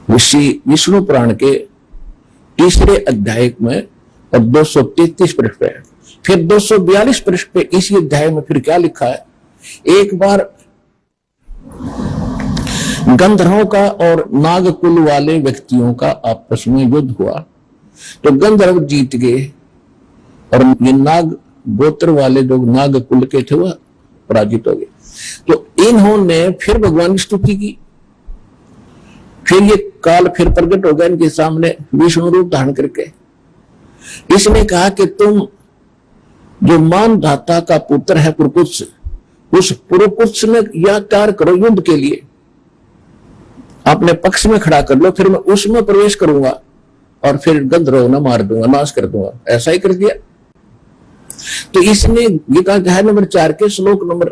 विष्णु पुराण के 3 अध्याय में और 233 पृष्ठ पे। फिर 242 पृष्ठ पे इसी अध्याय में फिर क्या लिखा है? एक बार गंधर्वों का और नागकुल वाले व्यक्तियों का आपस में युद्ध हुआ तो गंधर्व जीत गए और ये नाग गोत्र वाले जो नागकुल के थे वह पराजित हो गए। तो इन्होंने फिर भगवान की स्तुति की। फिर ये काल फिर प्रकट हो गया इनके सामने विष्णु रूप धारण करके। इसने कहा कि तुम जो मानधाता का पुत्र है पुरकुत्स, उस पुरकुत्स में या कार्य करो युद्ध के लिए, अपने पक्ष में खड़ा कर लो, फिर मैं उसमें प्रवेश करूंगा और फिर गंधर्व न मार दूंगा, नाश कर दूंगा। ऐसा ही कर दिया। तो इसने गीता अध्याय नंबर 4 के श्लोक नंबर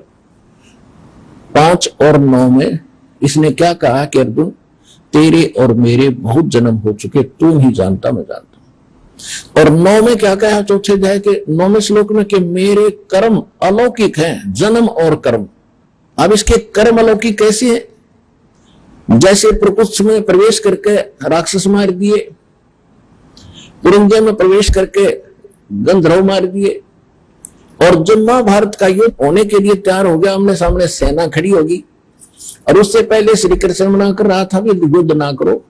5 और 9 में इसने क्या कहा कि अर्जुन तेरे और मेरे बहुत जन्म हो चुके, तू ही जानता मैं जानता हूं। और 9 में क्या कहा चौथे अध्याय के 9वें श्लोक में कि मेरे कर्म अलौकिक हैं, जन्म और कर्म। अब इसके कर्म अलौकिक कैसे है? जैसे प्रकुत्स में प्रवेश करके राक्षस मार दिए, पुरंजय में प्रवेश करके गंधर्व मार दिए, और जब महाभारत का युद्ध होने के लिए तैयार हो गया, आमने सामने सेना खड़ी होगी और उससे पहले श्री कृष्ण मना कर रहा था कि युद्ध ना करो,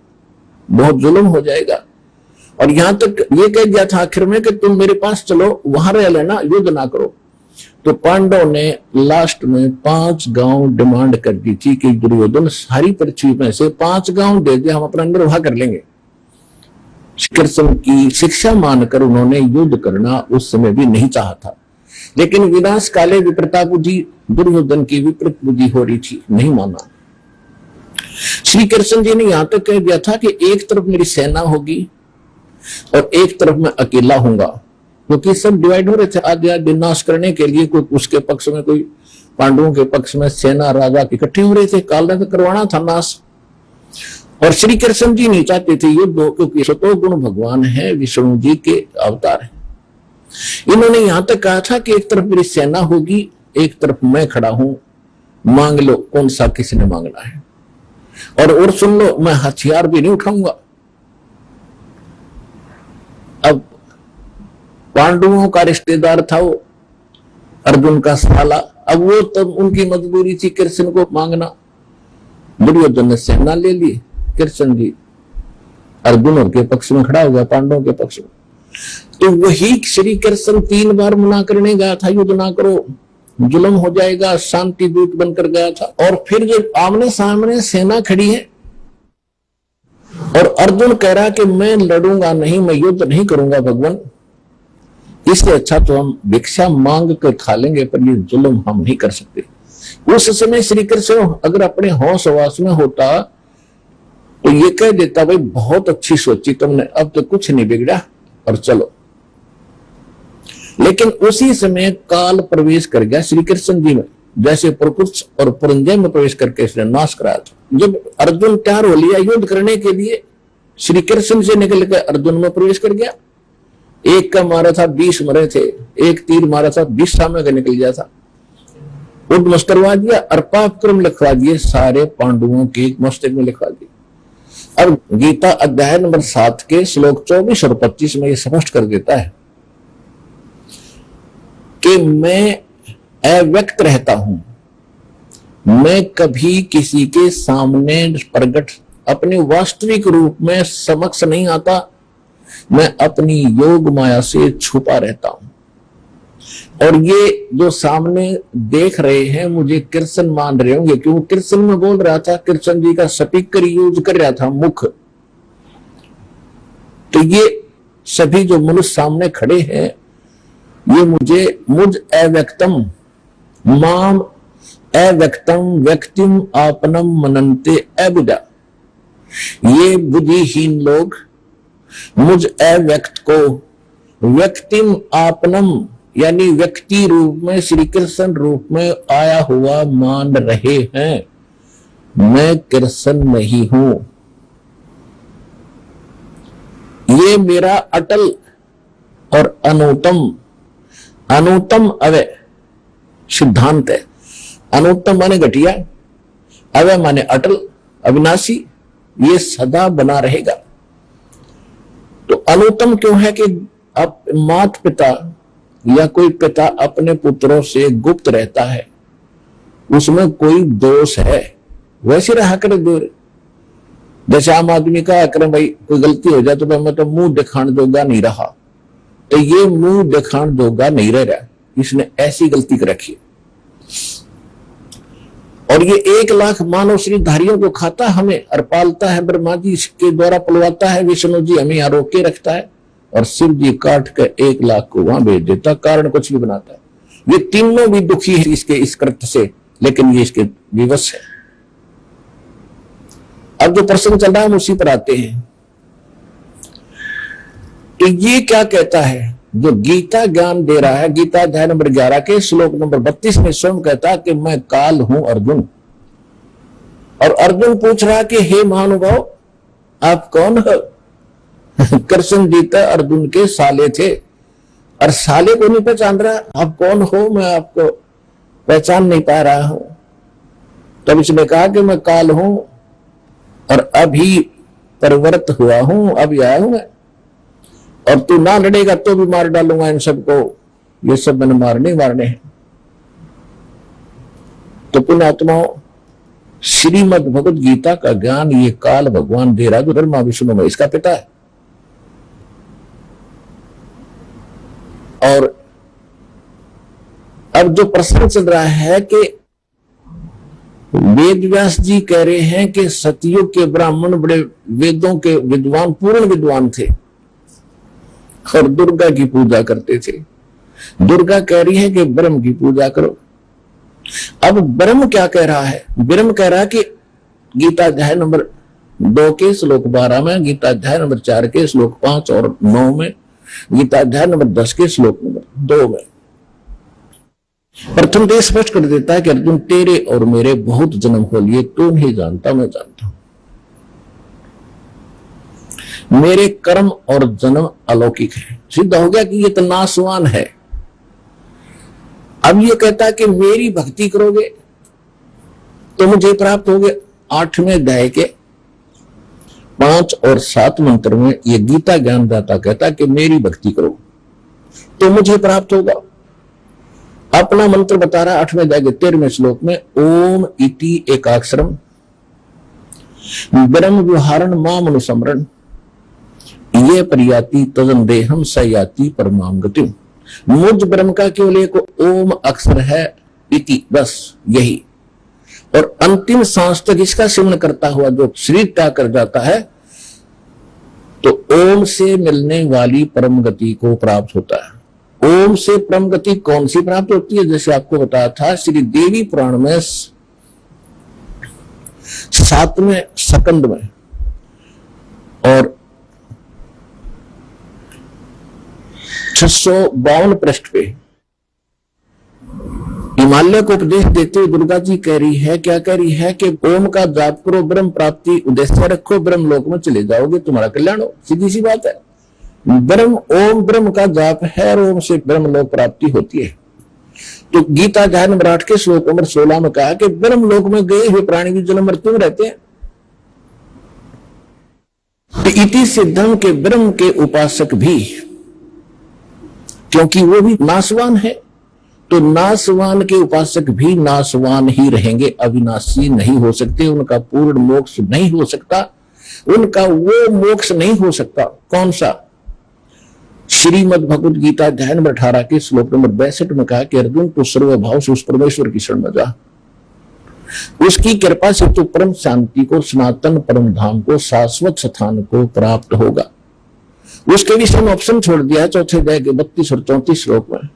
बहुत जुल्म हो जाएगा। और यहां तक ये कह दिया था आखिर में कि तुम मेरे पास चलो, वहां रह लेना, युद्ध ना करो। तो पांडव ने लास्ट में 5 गांव डिमांड कर दी थी कि दुर्योधन सारी पृथ्वी में से 5 गांव दे दे, हम अपना निर्वाह कर लेंगे। कृष्ण की शिक्षा मानकर उन्होंने युद्ध करना उस समय भी नहीं चाहा था। लेकिन विनाश काले विपरीता बुद्धि, दुर्योधन की विपरीत बुद्धि हो रही थी, नहीं माना। श्री कृष्ण जी ने यहां तक कह दिया था कि एक तरफ मेरी सेना होगी और एक तरफ मैं अकेला हूंगा, क्योंकि सब डिवाइड हो रहे थे आदि आदि नाश करने के लिए। कोई उसके पक्ष में, कोई पांडवों के पक्ष में सेना राजा इकट्ठे हो रहे थे, काल ने तो करवाना था नाश। और श्री कृष्ण जी नहीं चाहते थे युद्ध हो, क्योंकि सतो गुण भगवान है, विष्णु जी के अवतार है। इन्होंने यहां तक कहा था कि एक तरफ मेरी सेना होगी, एक तरफ मैं खड़ा हूं, मांग लो कौन सा किसने मांगना है। और सुन लो, मैं हथियार भी नहीं उठाऊंगा। अब पांडवों का रिश्तेदार था वो अर्जुन का साला, अब वो तब उनकी मजबूरी थी कृष्ण को मांगना। दुर्योधन ने सेना ले ली, कृष्ण जी अर्जुन के पक्ष में खड़ा हो गया, पांडवों के पक्ष में। तो वही श्री कृष्ण 3 बार मना करने गया था, युद्ध ना करो, जुल्म हो जाएगा, शांति दूत बनकर गया था। और फिर जब आमने सामने सेना खड़ी है और अर्जुन कह रहा कि मैं लड़ूंगा नहीं, मैं युद्ध नहीं करूंगा भगवान, इससे अच्छा तो हम भिक्षा मांग कर खा लेंगे, पर ये जुल्म हम नहीं कर सकते। उस समय श्री कृष्ण अगर अपने होश वास में होता तो ये कह देता, भाई बहुत अच्छी सोची तुमने, अब तो कुछ नहीं बिगड़ा और चलो। लेकिन उसी समय काल प्रवेश कर गया श्री कृष्ण जी में, जैसे प्रकृति और पुरंजय में प्रवेश करके इसने नाश कराया था। जब अर्जुन तैयार हो लिया युद्ध करने के लिए, श्री कृष्ण से निकल के अर्जुन में प्रवेश कर गया। एक का मारा था 20 मरे थे, एक तीर मारा था 20 सामने का निकल गया था, उद्मस्त करवा दिया और पाप क्रम लिखवा दिए, सारे पांडवों के मस्तक में लिखवा दिए। अब गीता अध्याय नंबर 7 के श्लोक 24 और 25 में ये स्पष्ट कर देता है कि मैं अव्यक्त रहता हूं, मैं कभी किसी के सामने प्रकट अपने वास्तविक रूप में समक्ष नहीं आता, मैं अपनी योग माया से छुपा रहता हूं। और ये जो सामने देख रहे हैं मुझे कृष्ण मान रहे होंगे, क्योंकि कृष्ण में बोल रहा था, कृष्ण जी का स्पीकर यूज कर रहा था मुख। तो ये सभी जो मनुष्य सामने खड़े हैं, ये मुझ अव्यक्तम माम अव्यक्तम व्यक्तिम आपनम मनन्ते अबुधा, ये बुद्धिहीन लोग मुझ अव्यक्त को व्यक्तिम आपनम यानी व्यक्ति रूप में, श्री कृष्ण रूप में आया हुआ मान रहे हैं। मैं कृष्ण नहीं हूं, ये मेरा अटल और अनुत्तम अवय सिद्धांत है। अनुत्तम माने घटिया, अवय माने अटल अविनाशी, ये सदा बना रहेगा। तो अनुत्तम क्यों है कि अब माता पिता या कोई पिता अपने पुत्रों से गुप्त रहता है, उसमें कोई दोष है, वैसे रहा करे दूर। जैसे आम आदमी का करें भाई कोई गलती हो जाए तो मैं तो मुंह दिखाने जोगा नहीं रहा, तो ये मुंह दिखाने जोगा नहीं रह रहा, इसने ऐसी गलती कर रखी। और ये 1 लाख मानव श्रीधारियों को खाता हमें और पालता है, ब्रह्मा जी के द्वारा पलवाता है, विष्णु जी हमें यहाँ रोके रखता है, और शिव जी काट कर 1 लाख को वहां भेज देता, कारण कुछ भी बनाता है। ये तीनों भी दुखी है इसके इस कृत्य से, लेकिन ये इसके विवश है। अब जो प्रसंग चल रहा है हम उसी पर आते हैं। तो ये क्या कहता है, जो गीता ज्ञान दे रहा है, गीता अध्याय नंबर 11 के श्लोक नंबर 32 में स्वयं कहता है कि मैं काल हूं अर्जुन। और अर्जुन पूछ रहा कि हे महानुभाव आप कौन हो? कृष्ण जी तो अर्जुन के साले थे और साले को नहीं पहचान रहा, आप कौन हो, मैं आपको पहचान नहीं पा रहा हूं। तब इसने कहा कि मैं काल हूं और अभी परिवर्त हुआ हूं, अभी आया हूं मैं, और तू ना लड़ेगा तो भी मार डालूंगा इन सबको, ये सब मैंने मारने हैं। तो पुण्यात्माओं, श्रीमद् भगवद गीता का ज्ञान ये काल भगवान दे रहा है, जो ब्रह्मा विष्णु में इसका पिता है। और अब जो प्रश्न चल रहा है कि वेद व्यास जी कह रहे हैं कि सतयुग के ब्राह्मण बड़े वेदों के विद्वान, पूर्ण विद्वान थे और दुर्गा की पूजा करते थे, दुर्गा कह रही है कि ब्रह्म की पूजा करो। अब ब्रह्म क्या कह रहा है? ब्रह्म कह रहा है कि गीता अध्याय नंबर 2 के श्लोक 12 में, गीता अध्याय नंबर 4 के श्लोक 5 और 9 में, गीता अध्याय नंबर 10 के श्लोक नंबर 2 में प्रथम तो स्पष्ट कर देता है कि अर्जुन तेरे और मेरे बहुत जन्म हो लिए, तू नहीं जानता मैं जानता हूं। मेरे कर्म और जन्म अलौकिक है। सिद्ध हो गया कि ये तो नाशवान है। अब ये कहता है कि मेरी भक्ति करोगे तो मुझे प्राप्त हो गया। 8वें अध्याय के 5 और 7 मंत्र में ये गीता ज्ञानदाता कहता है कि मेरी भक्ति करो तो मुझे प्राप्त होगा। अपना मंत्र बता रहा है 8वें अध्याय के 13वें श्लोक में, ओम इति एकाक्षरम ब्रह्म व्यवहारण माम अनुसमरण ये परियाति तदन देहम सयाति परमाम गतिम। मुझ ब्रह्म का केवल एक ओम अक्षर है, इति, बस यही। और अंतिम सांस तक इसका सिमरण करता हुआ जो शरीर त्याग कर जाता है तो ओम से मिलने वाली परम गति को प्राप्त होता है। ओम से परम गति कौन सी प्राप्त होती है? जैसे आपको बताया था श्री देवी पुराण में 7वें स्कंद में और 652 पृष्ठ पे हिमालय को उपदेश देते हुए दुर्गा जी कह रही है, क्या कह रही है कि ओम का जाप करो, ब्रह्म प्राप्ति उद्देश्य रखो, ब्रह्म लोक में चले जाओगे, तुम्हारा कल्याण हो। सीधी सी बात है। ब्रह्म, ओम ब्रह्म का जाप है और ओम से ब्रह्म लोक प्राप्ति होती है। तो गीता अध्याय नंबर 8 के श्लोक नंबर 16 में कहा कि ब्रह्म लोक में गए हुए प्राणी भी जन्म मृत्यु में रहते हैं। तो इति सिद्धम के ब्रह्म के उपासक भी, क्योंकि वो भी नाशवान है, तो नाशवान के उपासक भी नाशवान ही रहेंगे, अविनाशी नहीं हो सकते। उनका पूर्ण मोक्ष नहीं हो सकता, उनका वो मोक्ष नहीं हो सकता। कौन सा? श्रीमद् भगवद गीता अध्याय नंबर 18 के श्लोक नंबर 62 में कहा कि अर्जुन तू सर्वभाव से उस परमेश्वर की शरण में जा, उसकी कृपा से तू परम शांति को, सनातन परम धाम को, शाश्वत स्थान को प्राप्त होगा। उसके विषय में ऑप्शन छोड़ दिया है 4 अध्याय के 32 और 34 श्लोक में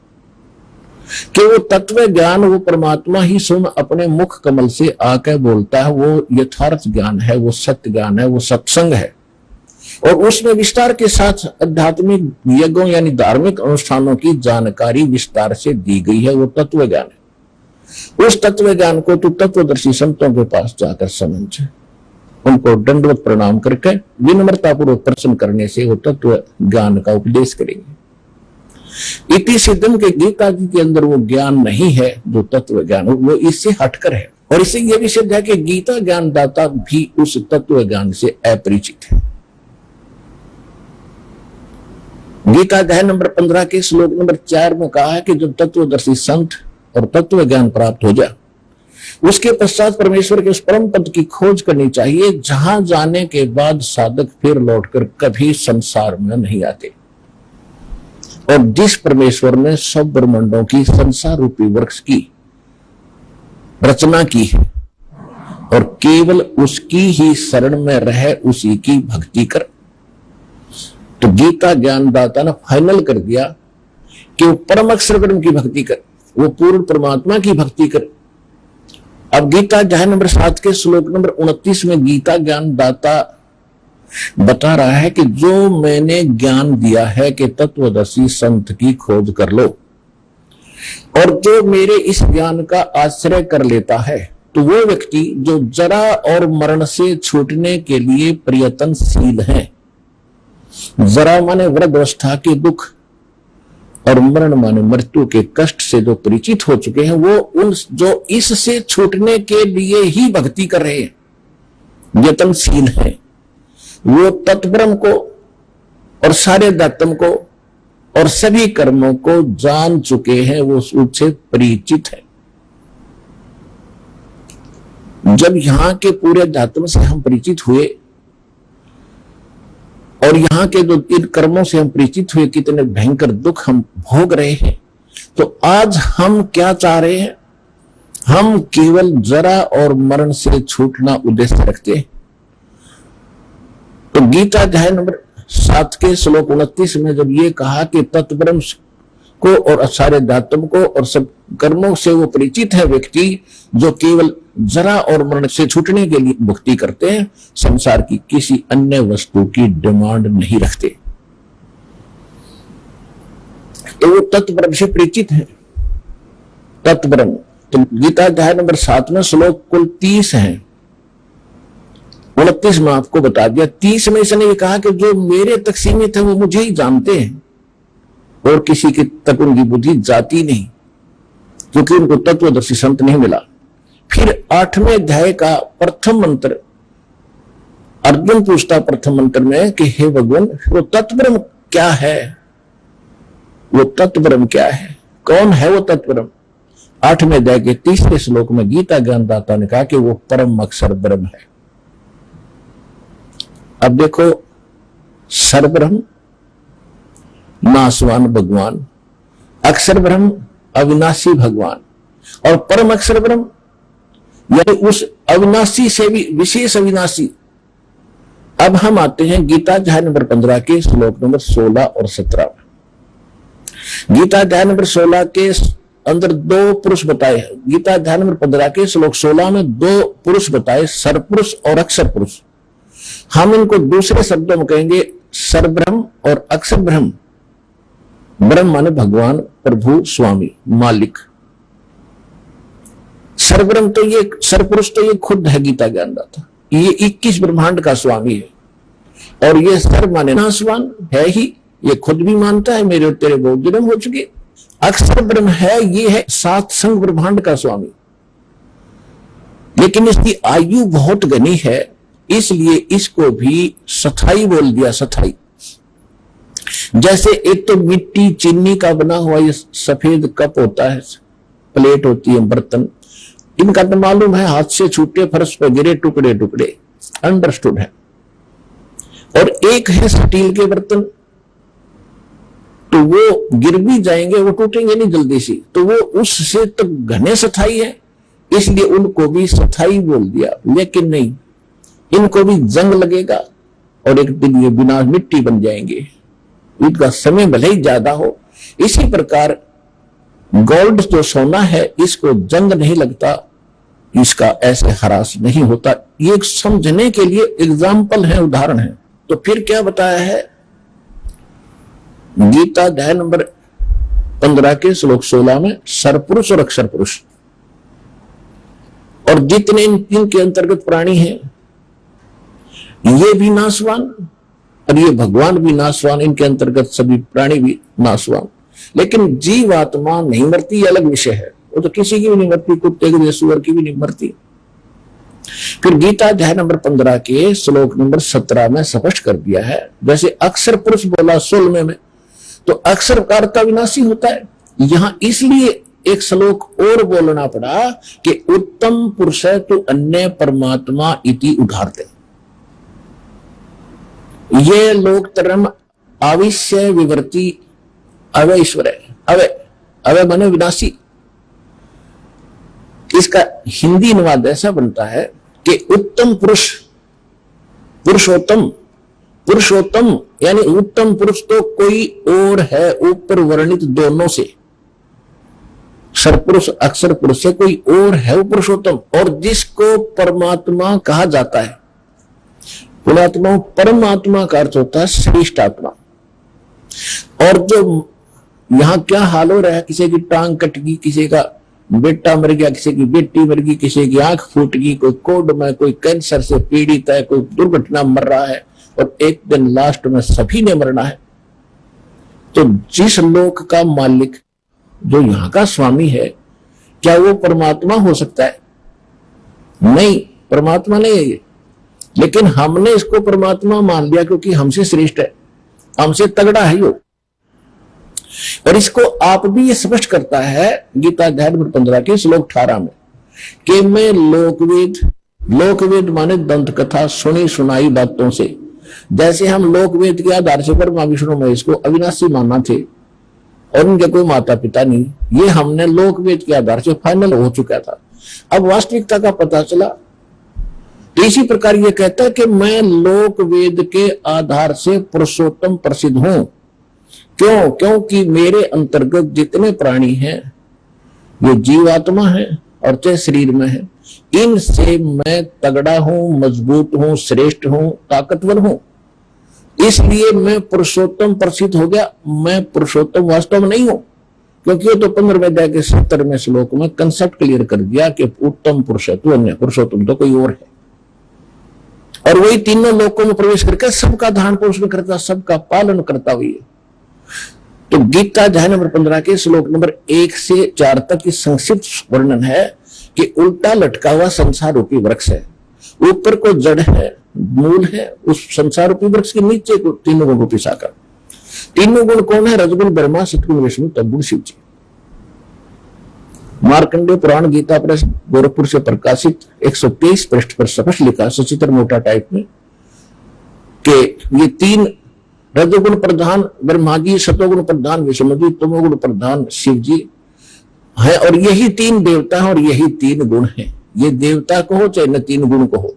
कि वो तत्व ज्ञान, वो परमात्मा ही स्वयं अपने मुख कमल से आकर बोलता है, वो यथार्थ ज्ञान है, वो सत्य ज्ञान है, वो सत्संग है। और उसमें विस्तार के साथ आध्यात्मिक यज्ञों यानी धार्मिक अनुष्ठानों की जानकारी विस्तार से दी गई है, वो तत्व ज्ञान है। उस तत्व ज्ञान को तू तत्वदर्शी संतों के पास जाकर समझ, उनको दंडवत प्रणाम करके विनम्रता पूर्वक प्रश्न करने से वो तत्व ज्ञान का उपदेश करेंगे। इति सिद्धम के गीता जी के अंदर वो ज्ञान नहीं है जो तत्व ज्ञान, वो इससे हटकर है। और इससे यह भी सिद्ध है कि गीता ज्ञानदाता भी उस तत्व ज्ञान से अपरिचित है। गीता अध्याय नंबर 15 के श्लोक नंबर 4 में कहा है कि जब तत्वदर्शी संत और तत्व ज्ञान प्राप्त हो जाए उसके पश्चात परमेश्वर के उस परम पद की खोज करनी चाहिए, जहां जाने के बाद साधक फिर लौटकर कभी संसार में नहीं आते। और जिस परमेश्वर ने सब ब्रह्मांडों की संसार रूपी वृक्ष की रचना की है और केवल उसकी ही शरण में रह उसी की भक्ति कर, तो गीता ज्ञानदाता ने फाइनल कर दिया कि वो परम अक्षर ब्रह्म की भक्ति कर, वो पूर्ण परमात्मा की भक्ति कर। अब गीता अध्याय नंबर 7 के श्लोक नंबर 29 में गीता ज्ञानदाता बता रहा है कि जो मैंने ज्ञान दिया है कि तत्वदर्शी संत की खोज कर लो, और जो मेरे इस ज्ञान का आश्रय कर लेता है, तो वो व्यक्ति जो जरा और मरण से छूटने के लिए प्रयत्नशील है, जरा माने वृद्धावस्था के दुख और मरण माने मृत्यु के कष्ट से जो परिचित हो चुके हैं, वो उन जो इससे छूटने के लिए ही भक्ति कर रहे हैं, यत्नशील है, वो तत्ब्रह्म को और सारे अध्यात्म को और सभी कर्मों को जान चुके हैं, वो उससे परिचित है। जब यहां के पूरे अध्यात्म से हम परिचित हुए और यहाँ के जो इन कर्मों से हम परिचित हुए, कितने भयंकर दुख हम भोग रहे हैं, तो आज हम क्या चाह रहे हैं? हम केवल जरा और मरण से छूटना उद्देश्य रखते हैं। तो गीता अध्याय नंबर 7 के श्लोक 29 में जब ये कहा कि तत्ब्रह्म को और सारे अध्यात्म को और सब कर्मों से वो परिचित है व्यक्ति, जो केवल जरा और मरण से छूटने के लिए भक्ति करते हैं, संसार की किसी अन्य वस्तु की डिमांड नहीं रखते, तो वो तत्व से परिचित है। तत्व ब्रह्म, तो गीता अध्याय नंबर 7 में श्लोक कुल 30 हैं, 29 में आपको बता दिया। 30 में इसने ये कहा कि जो मेरे तक सीमित है वो मुझे ही जानते हैं और किसी के तक उनकी बुद्धि जाती नहीं, क्योंकि उनको तत्वदर्शी संत नहीं मिला। फिर 8वें अध्याय का प्रथम मंत्र, अर्जुन पूछता प्रथम मंत्र में कि हे भगवान, वो तत्वब्रह्म क्या है? वो तत्वब्रह्म क्या है? कौन है वो तत्वब्रह्म? 8वें अध्याय के 30वें श्लोक में गीता ज्ञानदाता ने कहा कि वो परम अक्षर ब्रह्म है। अब देखो, सर्वब्रह्म नासवान भगवान, अक्षर ब्रह्म अविनाशी भगवान, और परम अक्षर ब्रह्म यानी उस अविनाशी से भी विशेष अविनाशी। अब हम आते हैं गीता अध्याय नंबर 15 के श्लोक नंबर 16 और 17 में। गीता अध्याय नंबर 16 के अंदर दो पुरुष बताए। गीता अध्याय नंबर 15 के श्लोक 16 में दो पुरुष बताए, सरपुरुष और अक्षर पुरुष। हम इनको दूसरे शब्दों में कहेंगे सरब्रह्म और अक्षर ब्रह्म। ब्रह्म माने भगवान, प्रभु, स्वामी, मालिक। सरब्रह्म तो ये, सरपुरुष तो ये खुद है गीता ज्ञानदाता, ये 21 ब्रह्मांड का स्वामी है। और ये सर माने नासवान है ही, ये खुद भी मानता है मेरे और तेरे बहुत जन्म हो चुके। अक्षर ब्रह्म है, ये है 7 संग ब्रह्मांड का स्वामी, लेकिन इसकी आयु बहुत घनी है, इसलिए इसको भी सथाई बोल दिया। सथाई जैसे एक तो मिट्टी चीनी का बना हुआ ये सफेद कप होता है, प्लेट होती है, बर्तन, इनका तो मालूम है हाथ से छूटे फर्श पर गिरे टुकड़े टुकड़े, अंडरस्टूड है। और एक है स्टील के बर्तन, तो वो गिर भी जाएंगे, वो टूटेंगे नहीं जल्दी से, तो वो उससे तो घने सथाई है, इसलिए उनको भी सथाई बोल दिया। लेकिन नहीं, इनको भी जंग लगेगा और एक दिन ये बिना मिट्टी बन जाएंगे, इनका समय भले ही ज्यादा हो। इसी प्रकार गोल्ड जो सोना है, इसको जंग नहीं लगता, इसका ऐसे हरास नहीं होता। ये एक समझने के लिए एग्जाम्पल है, उदाहरण है। तो फिर क्या बताया है गीता अध्याय नंबर 15 के श्लोक 16 में, सरपुरुष और अक्षर पुरुष, और जितने इनके अंतर्गत प्राणी हैं ये भी नासवान और ये भगवान भी नासवान, इनके अंतर्गत सभी प्राणी भी नासवान। लेकिन जीवात्मा नहीं मरती, अलग विषय है, वो तो किसी की भी नहीं मरती, कुत्ते की, सुअर की भी नहीं मरती। फिर गीता अध्याय नंबर 15 के श्लोक नंबर 17 में स्पष्ट कर दिया है, जैसे अक्षर पुरुष बोला 16 में, तो अक्षर का अर्थ विनाशी होता है। यहां इसलिए एक श्लोक और बोलना पड़ा कि उत्तम पुरुष है तो अन्य परमात्मा इति उदाहरते। ये लोक तरम आविश्य विवर्ती अवय ईश्वर है। अवय माने विनाशी। इसका हिंदी अनुवाद ऐसा बनता है कि उत्तम पुरुष, पुरुषोत्तम, पुरुषोत्तम यानी उत्तम पुरुष तो कोई और है ऊपर वर्णित दोनों से, सरपुरुष अक्षर पुरुष से कोई और है वो पुरुषोत्तम, और जिसको परमात्मा कहा जाता है। पुणात्मा, परमात्मा का अर्थ होता है श्रेष्ठ आत्मा। और जो यहां क्या हाल हो रहा है, किसी की टांग कट गई, किसी का बेटा मर गया, किसी की बेटी मर गई, किसी की आंख फूट गई, कोई कोड में, कोई कैंसर से पीड़ित है, कोई दुर्घटना मर रहा है, और एक दिन लास्ट में सभी ने मरना है। तो जिस लोक का मालिक जो यहां का स्वामी है, क्या वो परमात्मा हो सकता है? नहीं, परमात्मा नहीं है ये। लेकिन हमने इसको परमात्मा मान लिया क्योंकि हमसे श्रेष्ठ है, हमसे तगड़ा है यो। और इसको आप भी ये स्पष्ट करता है गीता अध्याय नंबर 15 के श्लोक 18 में कि मैं लोकवेद, लोकवेद माने दंत कथा, सुनी सुनाई बातों से, जैसे हम लोकवेद के आधार से ब्रह्मा विष्णु महेश को अविनाशी माना थे और उनके कोई माता पिता नहीं, ये हमने लोकवेद के आधार से फाइनल हो चुका था। अब वास्तविकता का पता चला, तो इसी प्रकार ये कहता है कि मैं लोकवेद के आधार से पुरुषोत्तम प्रसिद्ध हूं। क्यों? क्योंकि मेरे अंतर्गत जितने प्राणी हैं ये जीवात्मा है और चाहे शरीर में है, इनसे मैं तगड़ा हूं, मजबूत हूं, श्रेष्ठ हूं, ताकतवर हूं, इसलिए मैं पुरुषोत्तम प्रसिद्ध हो गया। मैं पुरुषोत्तम वास्तव में नहीं हूं, क्योंकि ये तो 15वें अध्याय के 70वें श्लोक में कंसेप्ट क्लियर कर दिया कि उत्तम पुरुष है तू, अन्य पुरुषोत्तम तो कोई और है। और वही तीनों लोकों में प्रवेश करके सबका धारण पोषण करता, सबका पालन करता हुई है। तो गीता अध्याय नंबर 15 के श्लोक नंबर 1 से 4 तक की संक्षिप्त वर्णन है कि उल्टा लटका हुआ संसार रूपी वृक्ष है, ऊपर को जड़ है, मूल है, उस संसार रूपी वृक्ष के नीचे को तीनों गुण रूपी शाखा। तीनों गुण कौन है? रजगुण ब्रह्मा, सतगुण विष्णु, तमगुण शिव जी। मार्कंडेय पुराण गीता प्रेस गोरखपुर से प्रकाशित 123 पृष्ठ पर स्पष्ट लिखा, सचित्र मोटा टाइप में, कि ये तीन रजोगुण प्रधान ब्रह्मा जी, सतोगुण प्रधान विष्णु जी, तमोगुण प्रधान शिव जी है, और यही तीन देवता हैं और यही तीन गुण हैं। ये देवता को हो चाहे न तीन गुण को हो।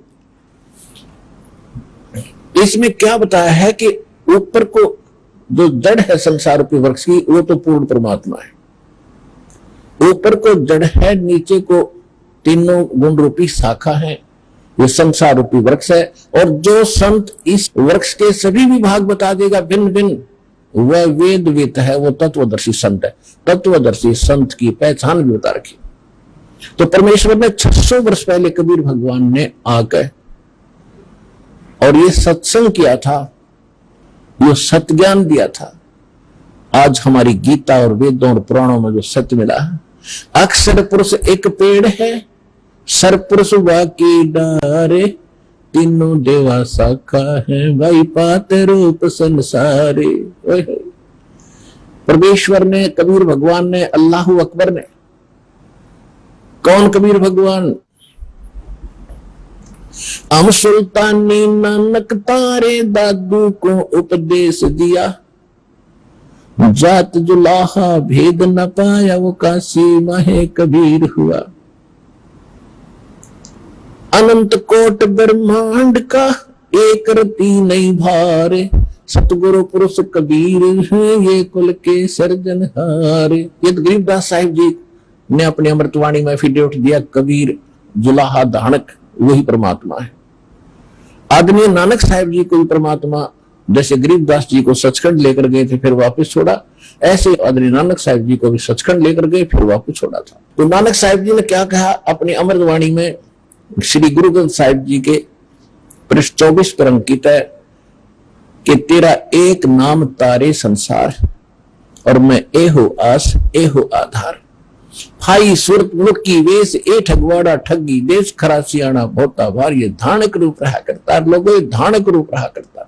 इसमें क्या बताया है कि ऊपर को जो जड़ है संसार रूपी वृक्ष की, वो तो पूर्ण परमात्मा है। ऊपर को जड़ है, नीचे को तीनों गुण रूपी शाखा है, ये संसार रूपी वृक्ष है। और जो संत इस वृक्ष के सभी विभाग बता देगा भिन्न भिन्न, वह वेदवित है, वो तत्वदर्शी संत है। तत्वदर्शी संत की पहचान भी बता रखी। तो परमेश्वर ने 600 वर्ष पहले कबीर भगवान ने आकर और ये सत्संग किया था, ये सत्ज्ञान दिया था। आज हमारी गीता और वेदों और पुराणों में जो सत्य मिला है, अक्षर पुरुष एक पेड़ है, सर पुरुष बाकी डारे, तीनों देवा शाखा है, भाई पात रूप संसारे। परमेश्वर ने, कबीर भगवान ने, अल्लाह अकबर ने। कौन कबीर भगवान? हम सुल्तानी नानक तारे दादू को उपदेश दिया, जात जुलाहा भेद न पाया, वो काशी माहे कबीर हुआ। अनंत कोट ब्रह्मांड का एक रति नहीं भारे, सतगुरु पुरुष कबीर है, ये कुल के सर्जनहारे। ये तो गरीबदास साहिब जी ने अपनी अमृतवाणी में एफिडेविट दिया, कबीर जुलाहा धानक वही परमात्मा है। आदरणीय नानक साहिब जी को भी परमात्मा, जैसे गरीबदास जी को सचखंड लेकर गए थे फिर वापस छोड़ा, ऐसे आदरणीय नानक साहिब जी को भी सचखंड लेकर गए फिर वापस छोड़ा था। तो नानक साहिब जी ने क्या कहा अपनी अमृतवाणी में? श्री गुरु ग्रंथ साहिब जी के पृष्ठ 24 पर अंकित है कि तेरा एक नाम तारे संसार, और मैं ए हो आस ए हो आधार। फाई सुरत मुक्की वेश ए ठगवाड़ा ठगी, देश खरा सियाणा बहुता भार, ये धानक रूप रहा करता। लोगों ये धानक रूप रहा करता।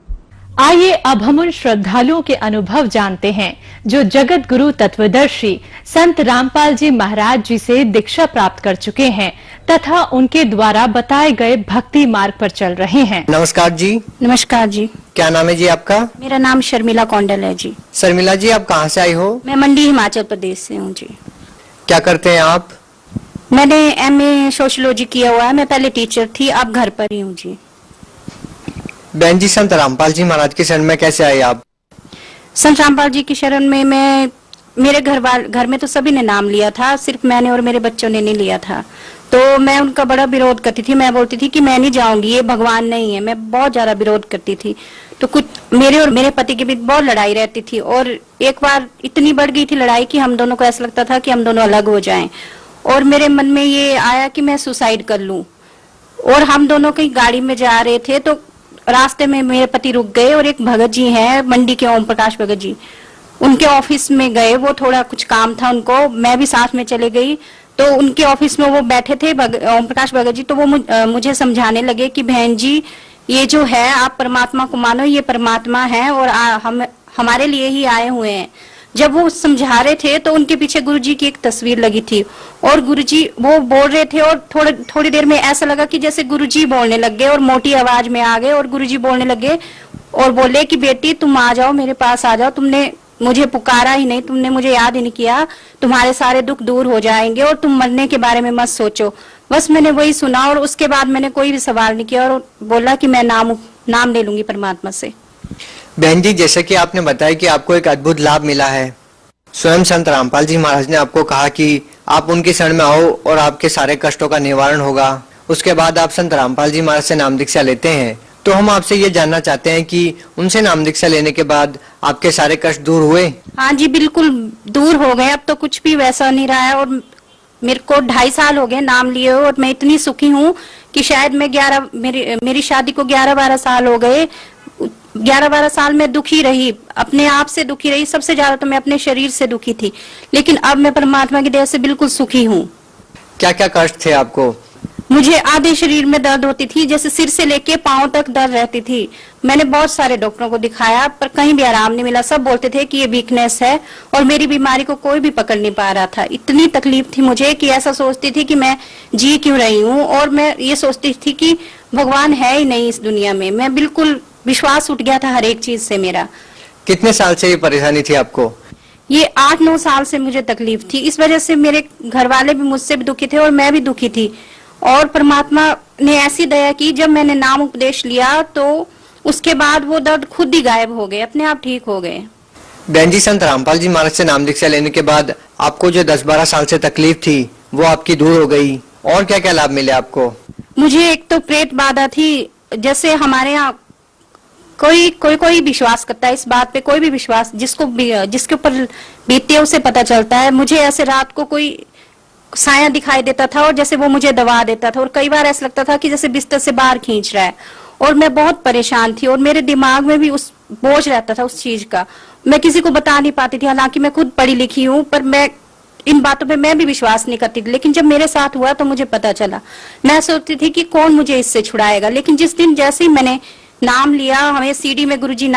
आइए अब हम उन श्रद्धालुओं के अनुभव जानते हैं जो जगत गुरु तत्वदर्शी संत रामपाल जी महाराज जी से दीक्षा प्राप्त कर चुके हैं तथा उनके द्वारा बताए गए भक्ति मार्ग पर चल रहे हैं। नमस्कार जी। नमस्कार जी। क्या नाम है जी आपका? मेरा नाम शर्मिला कौंडल है जी। शर्मिला जी, आप कहाँ से आई हो? मैं मंडी हिमाचल प्रदेश से हूँ जी। क्या करते हैं आप? मैंने एमए सोशियोलॉजी किया हुआ है। मैं पहले टीचर थी, अब घर पर ही हूँ जी। बहन जी, संत रामपाल जी महाराज की शरण में कैसे आए आप? संत रामपाल जी की शरण में मैं, मेरे घर में तो सभी ने नाम लिया था, सिर्फ मैंने और मेरे बच्चों ने नहीं लिया था। तो मैं उनका बड़ा विरोध करती थी। मैं बोलती थी कि मैं नहीं जाऊंगी, ये भगवान नहीं है। मैं बहुत ज्यादा विरोध करती थी। तो कुछ मेरे और मेरे पति के बीच बहुत लड़ाई रहती थी, और एक बार इतनी बढ़ गई थी लड़ाई कि हम दोनों को ऐसा लगता था कि हम दोनों अलग हो जाएं। और मेरे मन में ये आया कि मैं सुसाइड कर लूं। और हम दोनों कहीं गाड़ी में जा रहे थे, तो रास्ते में मेरे पति रुक गए, और एक भगत जी हैं मंडी के, ओम प्रकाश भगत जी, उनके ऑफिस में गए। वो थोड़ा कुछ काम था उनको, मैं भी साथ में चले गई। तो उनके ऑफिस में वो बैठे थे ओम प्रकाश भगत जी। तो वो मुझे समझाने लगे कि बहन जी, ये जो है आप परमात्मा को मानो, ये परमात्मा है और हम हमारे लिए ही आए हुए हैं। जब वो समझा रहे थे तो उनके पीछे गुरुजी की एक तस्वीर लगी थी, और गुरुजी वो बोल रहे थे, और थोड़ी देर में ऐसा लगा कि जैसे गुरुजी बोलने लग गए और मोटी आवाज में आ गए, और गुरुजी बोलने लगे और बोले कि बेटी तुम आ जाओ, मेरे पास आ जाओ, तुमने मुझे पुकारा ही नहीं, तुमने मुझे याद ही नहीं किया, तुम्हारे सारे दुख दूर हो जाएंगे और तुम मरने के बारे में मत सोचो। बस मैंने वही सुना, और उसके बाद मैंने कोई भी सवाल नहीं किया, और बोला कि मैं नाम ले लूंगी परमात्मा से। बहन जी, जैसे कि आपने बताया कि आपको एक अद्भुत लाभ मिला है, स्वयं संत रामपाल जी महाराज ने आपको कहा कि आप उनकी शरण में आओ और आपके सारे कष्टों का निवारण होगा। उसके बाद आप संत रामपाल जी महाराज से नाम दीक्षा लेते हैं। तो हम आपसे ये जानना चाहते हैं कि उनसे नाम दीक्षा लेने के बाद आपके सारे कष्ट दूर हुए? हाँ जी, बिल्कुल दूर हो गए। अब तो कुछ भी वैसा नहीं रहा है। और मेरे को 2.5 साल हो गए नाम लिए हुए और मैं इतनी सुखी हूँ कि शायद मैं मेरी शादी को 11-12 साल हो गए। 11-12 साल में दुखी रही, अपने आप से दुखी रही। सबसे ज्यादा तो मैं अपने शरीर से दुखी थी, लेकिन अब मैं परमात्मा की दया से बिल्कुल सुखी हूँ। क्या क्या कष्ट थे आपको? मुझे आधे शरीर में दर्द होती थी, जैसे सिर से लेके पांव तक दर्द रहती थी। मैंने बहुत सारे डॉक्टरों को दिखाया पर कहीं भी आराम नहीं मिला। सब बोलते थे कि ये वीकनेस है और मेरी बीमारी को कोई भी पकड़ नहीं पा रहा था। इतनी तकलीफ थी मुझे कि ऐसा सोचती थी कि मैं जी क्यों रही हूँ, और मैं ये सोचती थी कि भगवान है ही नहीं इस दुनिया में। मैं बिल्कुल विश्वास उठ गया था हर एक चीज से मेरा। कितने साल से ये परेशानी थी आपको? ये 8-9 साल से मुझे तकलीफ थी। इस वजह से मेरे घर वाले भी मुझसे भी दुखी थे और मैं भी दुखी थी। और परमात्मा ने ऐसी दया की, जब मैंने नाम उपदेश लिया तो उसके बाद वो दर्द खुद ही गायब हो गए, अपने आप ठीक हो गए। बहन जी, संत रामपाल जी महाराज से नाम दीक्षा लेने के बाद आपको जो 10-12 साल से तकलीफ थी वो आपकी दूर हो गई। और क्या क्या लाभ मिले आपको? मुझे एक तो प्रेत बाधा थी। जैसे हमारे यहाँ कोई विश्वास करता है इस बात पे, कोई भी विश्वास जिसके ऊपर बीतती है उसे पता चलता है। मुझे ऐसे रात को कोई साया दिखाई देता था और जैसे वो मुझे दबा देता था, और कई बार ऐसा लगता था कि जैसे बिस्तर से बाहर खींच रहा है। और मैं बहुत परेशान थी और मेरे दिमाग में भी उस बोझ रहता था उस चीज का। मैं किसी को बता नहीं पाती थी, हालांकि मैं खुद पढ़ी लिखी हूँ, पर मैं इन बातों पे मैं भी विश्वास नहीं करती थी। लेकिन जब मेरे साथ हुआ तो मुझे पता चला। मैं सोचती थी कि कौन मुझे इससे छुड़ाएगा। लेकिन जिस दिन जैसे ही मैंने नाम लिया, हमें सीडी में गुरुजी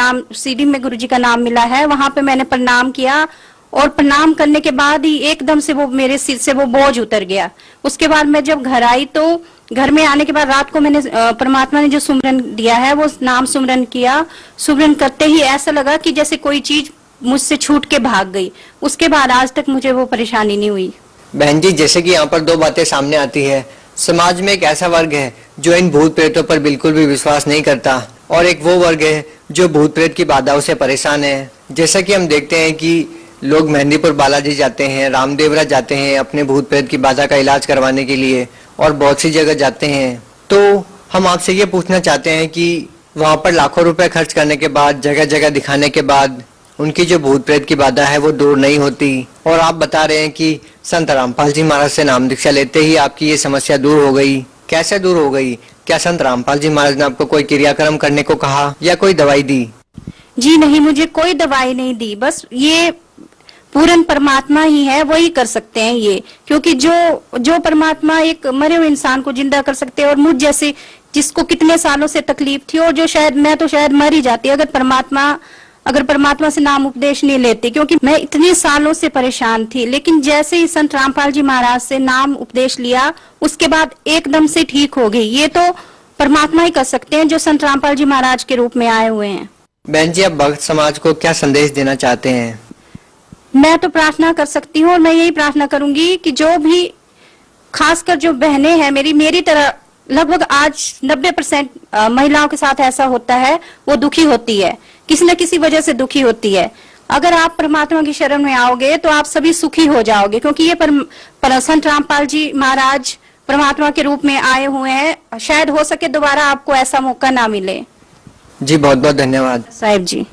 का नाम मिला है, वहां पे मैंने प्रणाम किया और प्रणाम करने के बाद ही एकदम से वो मेरे सिर से वो बोझ उतर गया। उसके बाद मैं जब घर आई तो घर में आने के बाद रात को मैंने परमात्मा ने जो सुमरन दिया है वो नाम सुमरन किया। सुमरन करते ही ऐसा लगा कि जैसे कोई चीज मुझसे छूट के भाग गई। उसके बाद आज तक मुझे वो परेशानी नहीं हुई। बहन जी, जैसे कि यहाँ पर 2 बातें सामने आती है। समाज में एक ऐसा वर्ग है जो इन भूत प्रेतों पर बिल्कुल भी विश्वास नहीं करता, और एक वो वर्ग है जो भूत प्रेत की बाधाओं से परेशान है। जैसा कि हम देखते हैं कि लोग मेहंदीपुर बालाजी जाते हैं, रामदेवरा जाते हैं अपने भूत प्रेत की बाधा का इलाज करवाने के लिए, और बहुत सी जगह जाते हैं। तो हम आपसे ये पूछना चाहते हैं कि वहाँ पर लाखों रुपए खर्च करने के बाद, जगह जगह दिखाने के बाद उनकी जो भूत प्रेत की बाधा है वो दूर नहीं होती, और आप बता रहे हैं कि संत रामपाल जी महाराज से नाम दीक्षा लेते ही आपकी ये समस्या दूर हो गई। कैसे दूर हो गई? क्या संत रामपाल जी महाराज ने आपको कोई क्रियाक्रम करने को कहा या कोई दवाई दी? जी नहीं, मुझे कोई दवाई नहीं दी। बस ये पूर्ण परमात्मा ही है, वही कर सकते हैं ये। क्योंकि जो परमात्मा एक मरे हुए इंसान को जिंदा कर सकते हैं, और मुझ जैसे जिसको कितने सालों से तकलीफ थी, और जो मैं तो शायद मर ही जाती अगर परमात्मा से नाम उपदेश नहीं लेते, क्योंकि मैं इतने सालों से परेशान थी। लेकिन जैसे ही संत रामपाल जी महाराज से नाम उपदेश लिया, उसके बाद एकदम से ठीक हो गई। ये तो परमात्मा ही कर सकते हैं जो संत रामपाल जी महाराज के रूप में आए हुए हैं। बहन जी, आप भक्त समाज को क्या संदेश देना चाहते हैं? मैं तो प्रार्थना कर सकती हूँ, और मैं यही प्रार्थना करूंगी कि जो भी, खासकर जो बहनें हैं मेरी तरह, लगभग आज 90% महिलाओं के साथ ऐसा होता है, वो दुखी होती है, किसी न किसी वजह से दुखी होती है। अगर आप परमात्मा की शरण में आओगे तो आप सभी सुखी हो जाओगे, क्योंकि ये संत रामपाल जी महाराज परमात्मा के रूप में आए हुए हैं। शायद हो सके दोबारा आपको ऐसा मौका ना मिले। जी बहुत बहुत धन्यवाद साहिब जी।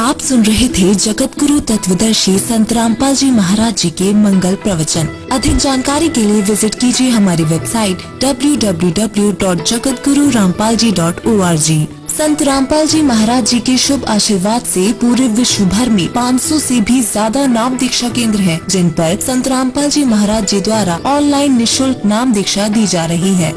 आप सुन रहे थे जगत गुरु तत्वदर्शी संत रामपाल जी महाराज जी के मंगल प्रवचन। अधिक जानकारी के लिए विजिट कीजिए हमारी वेबसाइट www.jagatgururampalji.org। संत रामपाल जी महाराज जी के शुभ आशीर्वाद से पूरे विश्व भर में 500 से भी ज्यादा नाम दीक्षा केंद्र हैं, जिन पर संत रामपाल जी महाराज जी द्वारा ऑनलाइन निःशुल्क नाम दीक्षा दी जा रही है।